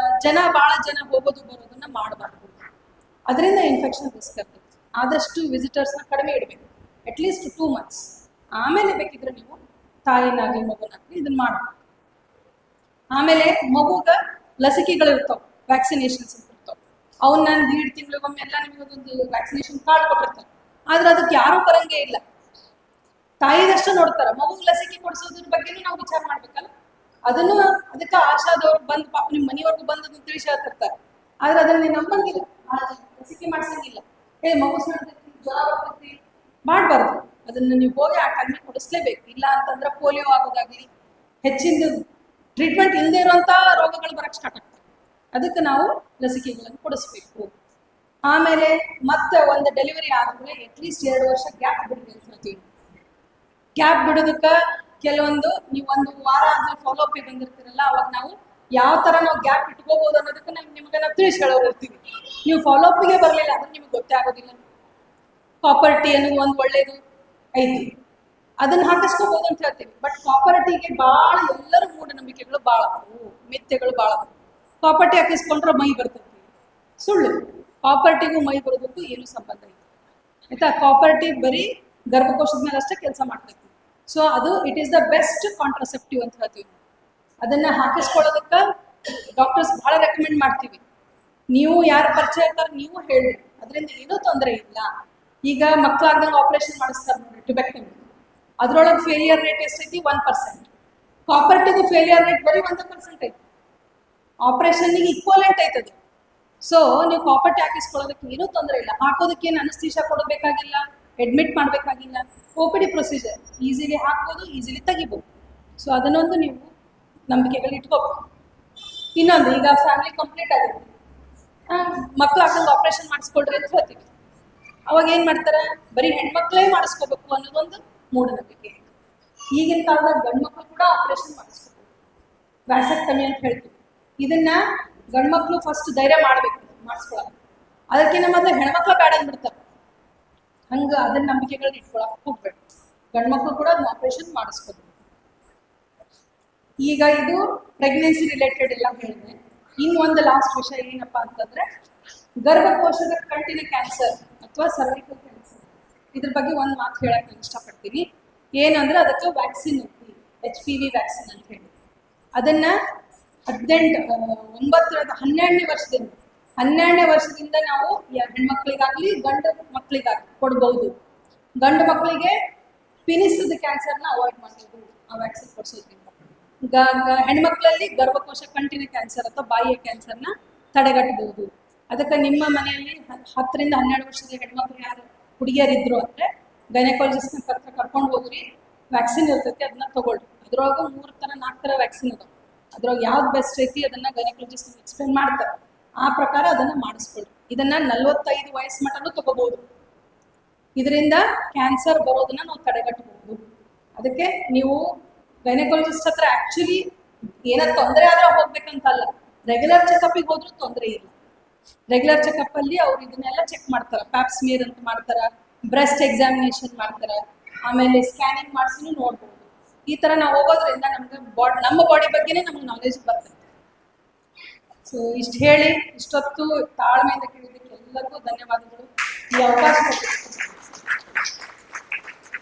S1: ಭಾಳ ಜನ ಹೋಗೋದು ಬರೋದನ್ನ ಮಾಡಬಾರ್ದು, ಅದರಿಂದ ಇನ್ಫೆಕ್ಷನ್ ರಿಸ್ಕ್ ಆಗ್ತದೆ. ಆದಷ್ಟು ವಿಸಿಟರ್ಸ್ನ ಕಡಿಮೆ ಇಡಬೇಕು, ಅಟ್ಲೀಸ್ಟ್ 2 months. ಆಮೇಲೆ ಬೇಕಿದ್ರೆ ನೀವು ತಾಯಿನಾಗಲಿ ಮಗುನಾಗಲಿ ಇದನ್ನ ಮಾಡಬೇಕು. ಆಮೇಲೆ ಮಗುಗ ಲಸಿಕೆಗಳು ಇರ್ತಾವೆ, ವ್ಯಾಕ್ಸಿನೇಷನ್ಸ್ ಇರ್ತಾವೆ. ಅವನ್ನ ನಾನು 1.5 ತಿಂಗಳಿಗೊಮ್ಮೆ ಎಲ್ಲ ನಿಮಗೊಂದು ವ್ಯಾಕ್ಸಿನೇಷನ್ ಕಾರ್ಡ್ ಕೊಟ್ಟಿರ್ತಾರೆ. ಆದ್ರೆ ಅದಕ್ಕೆ ಯಾರೂ ಬರಂಗೇ ಇಲ್ಲ, ತಾಯಿದಷ್ಟ ನೋಡ್ತಾರೆ. ಮಗುಗೆ ಲಸಿಕೆ ಕೊಡಿಸೋದ್ರ ಬಗ್ಗೆನೂ ನಾವು ವಿಚಾರ ಮಾಡ್ಬೇಕಲ್ಲ. ಅದನ್ನು ಅದಕ್ಕೆ ಆಶಾದವ್ರು ಬಂದು ಪಾಪ ನಿಮ್ಮ ಮನೆಯವ್ರಿಗೂ ಬಂದು ಅದನ್ನು ತಿಳಿಸಿ ಹೇಳ್ತಿರ್ತಾರೆ. ಆದ್ರೆ ಅದನ್ನ ನಂಬಂಗಿಲ್ಲ, ಲಸಿಕೆ ಮಾಡ್ಸಂಗಿಲ್ಲ. ಮಗು ಸಣ್ಣದೈತಿ, ಜ್ವರ ಬರ್ತೈತಿ, ಮಾಡಬಾರ್ದು. ಅದನ್ನ ನೀವು ಹೋಗಿ ಆ ಟೈಮಿಗೆ ಕೊಡಿಸ್ಲೇಬೇಕು. ಇಲ್ಲ ಅಂತಂದ್ರೆ ಪೋಲಿಯೋ ಆಗೋದಾಗ್ಲಿ, ಹೆಚ್ಚಿನ ಟ್ರೀಟ್ಮೆಂಟ್ ಇಲ್ಲದೆ ಇರುವಂತ ರೋಗಗಳು ಬರಕ್ಕೆ ಸ್ಟಾರ್ಟ್ ಆಗ್ತವೆ. ಅದಕ್ಕೆ ನಾವು ಲಸಿಕೆಗಳನ್ನು ಕೊಡಿಸ್ಬೇಕು. ಆಮೇಲೆ ಮತ್ತೆ ಒಂದು ಡೆಲಿವರಿ ಆದ್ಮೇಲೆ ಅಟ್ಲೀಸ್ಟ್ 2 ವರ್ಷ ಗ್ಯಾಪ್ ಬಿಡ್ರಿ ಅಂತ ಹೇಳ್ತೀವಿ. ಗ್ಯಾಪ್ ಬಿಡೋದಕ್ಕೆ ಕೆಲವೊಂದು ನೀವು 1 ವಾರ ಆದ್ಮೇಲೆ ಫಾಲೋ ಅಪ್ ಬಂದಿರ್ತೀರಲ್ಲ, ಅವಾಗ ನಾವು ಯಾವ ತರ ನಾವು ಗ್ಯಾಪ್ ಇಟ್ಕೋಬಹುದು ಅನ್ನೋದಕ್ಕೆ ನಿಮ್ಗೆ ನಾವು ತಿಳಿಸಿ ಹೇಳೋರು ಇರ್ತೀವಿ. ನೀವು ಫಾಲೋ ಅಪ್ಗೆ ಬರಲಿಲ್ಲ ಅಂದ್ರೆ ನಿಮ್ಗೆ ಗೊತ್ತೇ ಆಗೋದಿಲ್ಲ. ಕಾಪರ್ ಟೀ ಅನ್ನೋದು ಒಂದು ಒಳ್ಳೇದು ಐತಿ, ಅದನ್ನ ಹಾಕಿಸ್ಕೋಬಹುದು ಅಂತ ಹೇಳ್ತೀವಿ. ಬಟ್ ಕಾಪರ್ ಟೀಗೆ ಭಾಳ ಎಲ್ಲರೂ ಮೂಢನಂಬಿಕೆಗಳು ಭಾಳ, ಮಿಥ್ಯೆಗಳು ಭಾಳ. ಕಾಪರ್ ಟೀ ಹಾಕಿಸ್ಕೊಂಡ್ರೆ ಮೈ ಬರ್ತೈತಿ, ಸುಳ್ಳು. ಕಾಪರ್ ಟೀಗೂ ಮೈ ಬರೋದಕ್ಕೂ ಏನು ಸಂಬಂಧ ಇಲ್ಲ, ಆಯ್ತಾ. ಕಾಪರ್ ಟೀ ಬರೀ ಗರ್ಭಕೋಶದ ಮೇಲೆ ಅಷ್ಟೇ ಕೆಲಸ ಮಾಡ್ತೈತಿ. ಸೊ ಅದು it is the best contraceptive ಅಂತ ಹೇಳ್ತೀವಿ. ಅದನ್ನ ಹಾಕಿಸ್ಕೊಳ್ಳೋದಕ್ಕೆ ಡಾಕ್ಟರ್ಸ್ ಭಾಳ ರೆಕಮೆಂಡ್ ಮಾಡ್ತೀವಿ. ನೀವು ಯಾರು ಪರಿಚಯ ಇರ್ತಾರೆ ನೀವು ಹೇಳಿ, ಅದರಿಂದ ಏನೂ ತೊಂದರೆ ಇಲ್ಲ. ಈಗ ಮಕ್ಕಳಾಗ್ದಂಗೆ ಆಪರೇಷನ್ ಮಾಡಿಸ್ತಾರೆ ನೋಡ್ರಿ, ಟ್ಯುಬೆಕ್ಟಮಿ, ಅದ್ರೊಳಗೆ ಫೇಲಿಯರ್ ರೇಟ್ ಎಷ್ಟೈತಿ, 1%. ಕಾಪರ್ ಟೀಗೂ ಫೇಲಿಯರ್ ರೇಟ್ ಬರೀ 1% ಐತಿ. ಆಪರೇಷನ್ನಿಗೆ ಈಕ್ವಲೆಂಟ್ ಐತದೆ. ಸೊ ನೀವು ಕಾಪರ್ ಟೀ ಹಾಕಿಸ್ಕೊಳ್ಳೋದಕ್ಕೆ ಏನೂ ತೊಂದರೆ ಇಲ್ಲ. ಹಾಕೋದಕ್ಕೆ ಏನು ಅನಸ್ತೇಷ ಕೊಡಬೇಕಾಗಿಲ್ಲ, ಅಡ್ಮಿಟ್ ಮಾಡಬೇಕಾಗಿಲ್ಲ. OPD ಪ್ರೊಸೀಜರ್ ಈಸಿಲಿ ಹಾಕ್ಬೋದು, ಈಸಿಲಿ ತೆಗಿಬೋದು. ಸೊ ಅದನ್ನೊಂದು ನೀವು ನಂಬಿಕೆಗಳು ಇಟ್ಕೋಬೇಕು. ಇನ್ನೊಂದು, ಈಗ ಫ್ಯಾಮಿಲಿ ಕಂಪ್ಲೀಟ್ ಆಗಿದೆ, ಮಕ್ಕಳಾಗ್ದಂಗೆ ಆಪರೇಷನ್ ಮಾಡಿಸ್ಕೊಳ್ರಿ ಅಂತ ಹೇಳ್ತೀವಿ. ಅವಾಗ ಏನ್ ಮಾಡ್ತಾರೆ, ಬರೀ ಹೆಣ್ಮಕ್ಳೇ ಮಾಡಿಸ್ಕೋಬೇಕು ಅನ್ನೋದೊಂದು ಮೂಢನಂಬಿಕೆ. ಈಗಿನ ಕಾಲದಾಗ ಗಂಡು ಮಕ್ಕಳು ಕೂಡ ಆಪರೇಷನ್ ಮಾಡಿಸ್ಕೋಬೇಕು, ವ್ಯಾಸಕ್ಟಮಿ ಅಂತ ಹೇಳ್ತೀವಿ. ಇದನ್ನ ಗಂಡು ಮಕ್ಕಳು ಫಸ್ಟ್ ಧೈರ್ಯ ಮಾಡ್ಬೇಕು ಮಾಡಿಸ್ಕೊಳಕ್, ಅದಕ್ಕಿಂತ ಮೊದಲು ಹೆಣ್ಮಕ್ಳ ಬೇಡ ಅಂದ್ಬಿಡ್ತಾರೆ. ಹಂಗ ಅದನ್ನ ನಂಬಿಕೆಗಳನ್ನ ಇಟ್ಕೊಳಕ್ ಹೋಗ್ಬೇಡ. ಗಂಡು ಮಕ್ಕಳು ಕೂಡ ಆಪರೇಷನ್ ಮಾಡಿಸ್ಕೋಬೇಕು. ಈಗ ಇದು ಪ್ರೆಗ್ನೆನ್ಸಿ ರಿಲೇಟೆಡ್ ಎಲ್ಲ ಹೇಳಿದೆ. ಇನ್ನು ಒಂದು ಲಾಸ್ಟ್ ವಿಷಯ ಏನಪ್ಪಾ ಅಂತಂದ್ರೆ, ಗರ್ಭಕೋಶದ ಕಂಟಿನ ಕ್ಯಾನ್ಸರ್ ಅಥವಾ ಸರ್ವೈಕಲ್ ಕ್ಯಾನ್ಸರ್, ಇದ್ರ ಬಗ್ಗೆ ಒಂದು ಮಾತು ಹೇಳಕ್ ನಾನು ಇಷ್ಟಪಡ್ತೀನಿ. ಏನಂದ್ರೆ ಅದಕ್ಕೆ ವ್ಯಾಕ್ಸಿನ್ ಐತಿ, HPV ವ್ಯಾಕ್ಸಿನ್ ಅಂತ ಹೇಳಿ. ಅದನ್ನ 12ನೇ ವರ್ಷದಿಂದ ನಾವು ಹೆಣ್ಮಕ್ಳಿಗಾಗ್ಲಿ ಗಂಡು ಮಕ್ಕಳಿಗಾಗ್ಲಿ ಕೊಡ್ಬಹುದು. ಗಂಡು ಮಕ್ಕಳಿಗೆ ಪಿನಿಸದ ಕ್ಯಾನ್ಸರ್ನ ಅವಾಯ್ಡ್ ಮಾಡೋದು ಆ ವ್ಯಾಕ್ಸಿನ್ ಕೊಡ್ಸೋದ್ರಿಂದ. ಹೆಣ್ಮಕ್ಳಲ್ಲಿ ಗರ್ಭಕೋಶ ಕಂಟಿನ ಕ್ಯಾನ್ಸರ್ ಅಥವಾ ಬಾಯಿಯ ಕ್ಯಾನ್ಸರ್ನ ತಡೆಗಟ್ಟಬಹುದು. ಅದಕ್ಕೆ ನಿಮ್ಮ ಮನೆಯಲ್ಲಿ 10 ರಿಂದ 12 ವರ್ಷದ ಹೆಣ್ಮಕ್ಳು ಯಾರು ಹುಡುಗಿಯರಿದ್ರು ಅಂದ್ರೆ ಗೈನಕಾಲಜಿಸ್ಟ್ನ ಕರ್ಕೊಂಡು ಹೋಗ್ರಿ, ವ್ಯಾಕ್ಸಿನ್ ಇರ್ತೈತಿ, ಅದನ್ನ ತಗೊಳ್ರಿ. ಅದ್ರೊಳಗೆ 3 ತರ 4 ತರ ವ್ಯಾಕ್ಸಿನ್ ಅದಾವ. ಅದ್ರೊಳಗೆ ಯಾವ್ದು ಬೆಸ್ಟ್ ಐತಿ ಅದನ್ನ ಗೈನಕಾಲಜಿಸ್ಟ್ ಎಕ್ಸ್ಪ್ಲೇನ್ ಮಾಡ್ತಾರೆ. ಆ ಪ್ರಕಾರ ಅದನ್ನ ಮಾಡಿಸ್ಕೊಳ್ಳಿ. ಇದನ್ನ 45 ವಯಸ್ಸು ಮಟನೂ ತಗೋಬಹುದು. ಇದರಿಂದ ಕ್ಯಾನ್ಸರ್ ಬರೋದನ್ನ ನಾವು ತಡೆಗಟ್ಟಬಹುದು. ಅದಕ್ಕೆ ನೀವು ಗೈನಕಾಲಜಿಸ್ಟ್ ಹತ್ರ ಆಕ್ಚುಲಿ ಏನಾದ್ರು ತೊಂದರೆ ಆದ್ರೆ ಹೋಗ್ಬೇಕಂತಲ್ಲ, ರೆಗ್ಯುಲರ್ ಚೆಕಪ್ಗೆ ಹೋದ್ರೂ ತೊಂದರೆ ಇಲ್ಲ. ರೆಗ್ಯುಲರ್ ಚೆಕಪ್ ಅಲ್ಲಿ ಅವ್ರು ಇದನ್ನೆಲ್ಲ ಚೆಕ್ ಮಾಡ್ತಾರ, ಪ್ಯಾಪ್ಸ್ಮಿಯರ್ ಅಂತ ಮಾಡ್ತಾರ, ಬ್ರೆಸ್ಟ್ ಎಕ್ಸಾಮಿನೇಷನ್ ಮಾಡ್ತಾರ, ಆಮೇಲೆ ಸ್ಕ್ಯಾನಿಂಗ್ ಮಾಡಿಸಿನೂ ನೋಡ್ಬೋದು. ಈ ತರ ನಾವು ಹೋಗೋದ್ರಿಂದ ನಮ್ಗೆ ನಮ್ಮ ಬಾಡಿ ಬಗ್ಗೆನೇ ನಮ್ಗೆ ನಾಲೆಜ್ ಬರ್ತದೆ. ಸೊ ಇಷ್ಟು ಹೇಳಿ ಇಷ್ಟೊತ್ತು ತಾಳ್ಮೆಯಿಂದ ಕೇಳಿದ್ದಕ್ಕೆ ಎಲ್ಲರಿಗೂ ಧನ್ಯವಾದಗಳು. ಈ ಅವಕಾಶ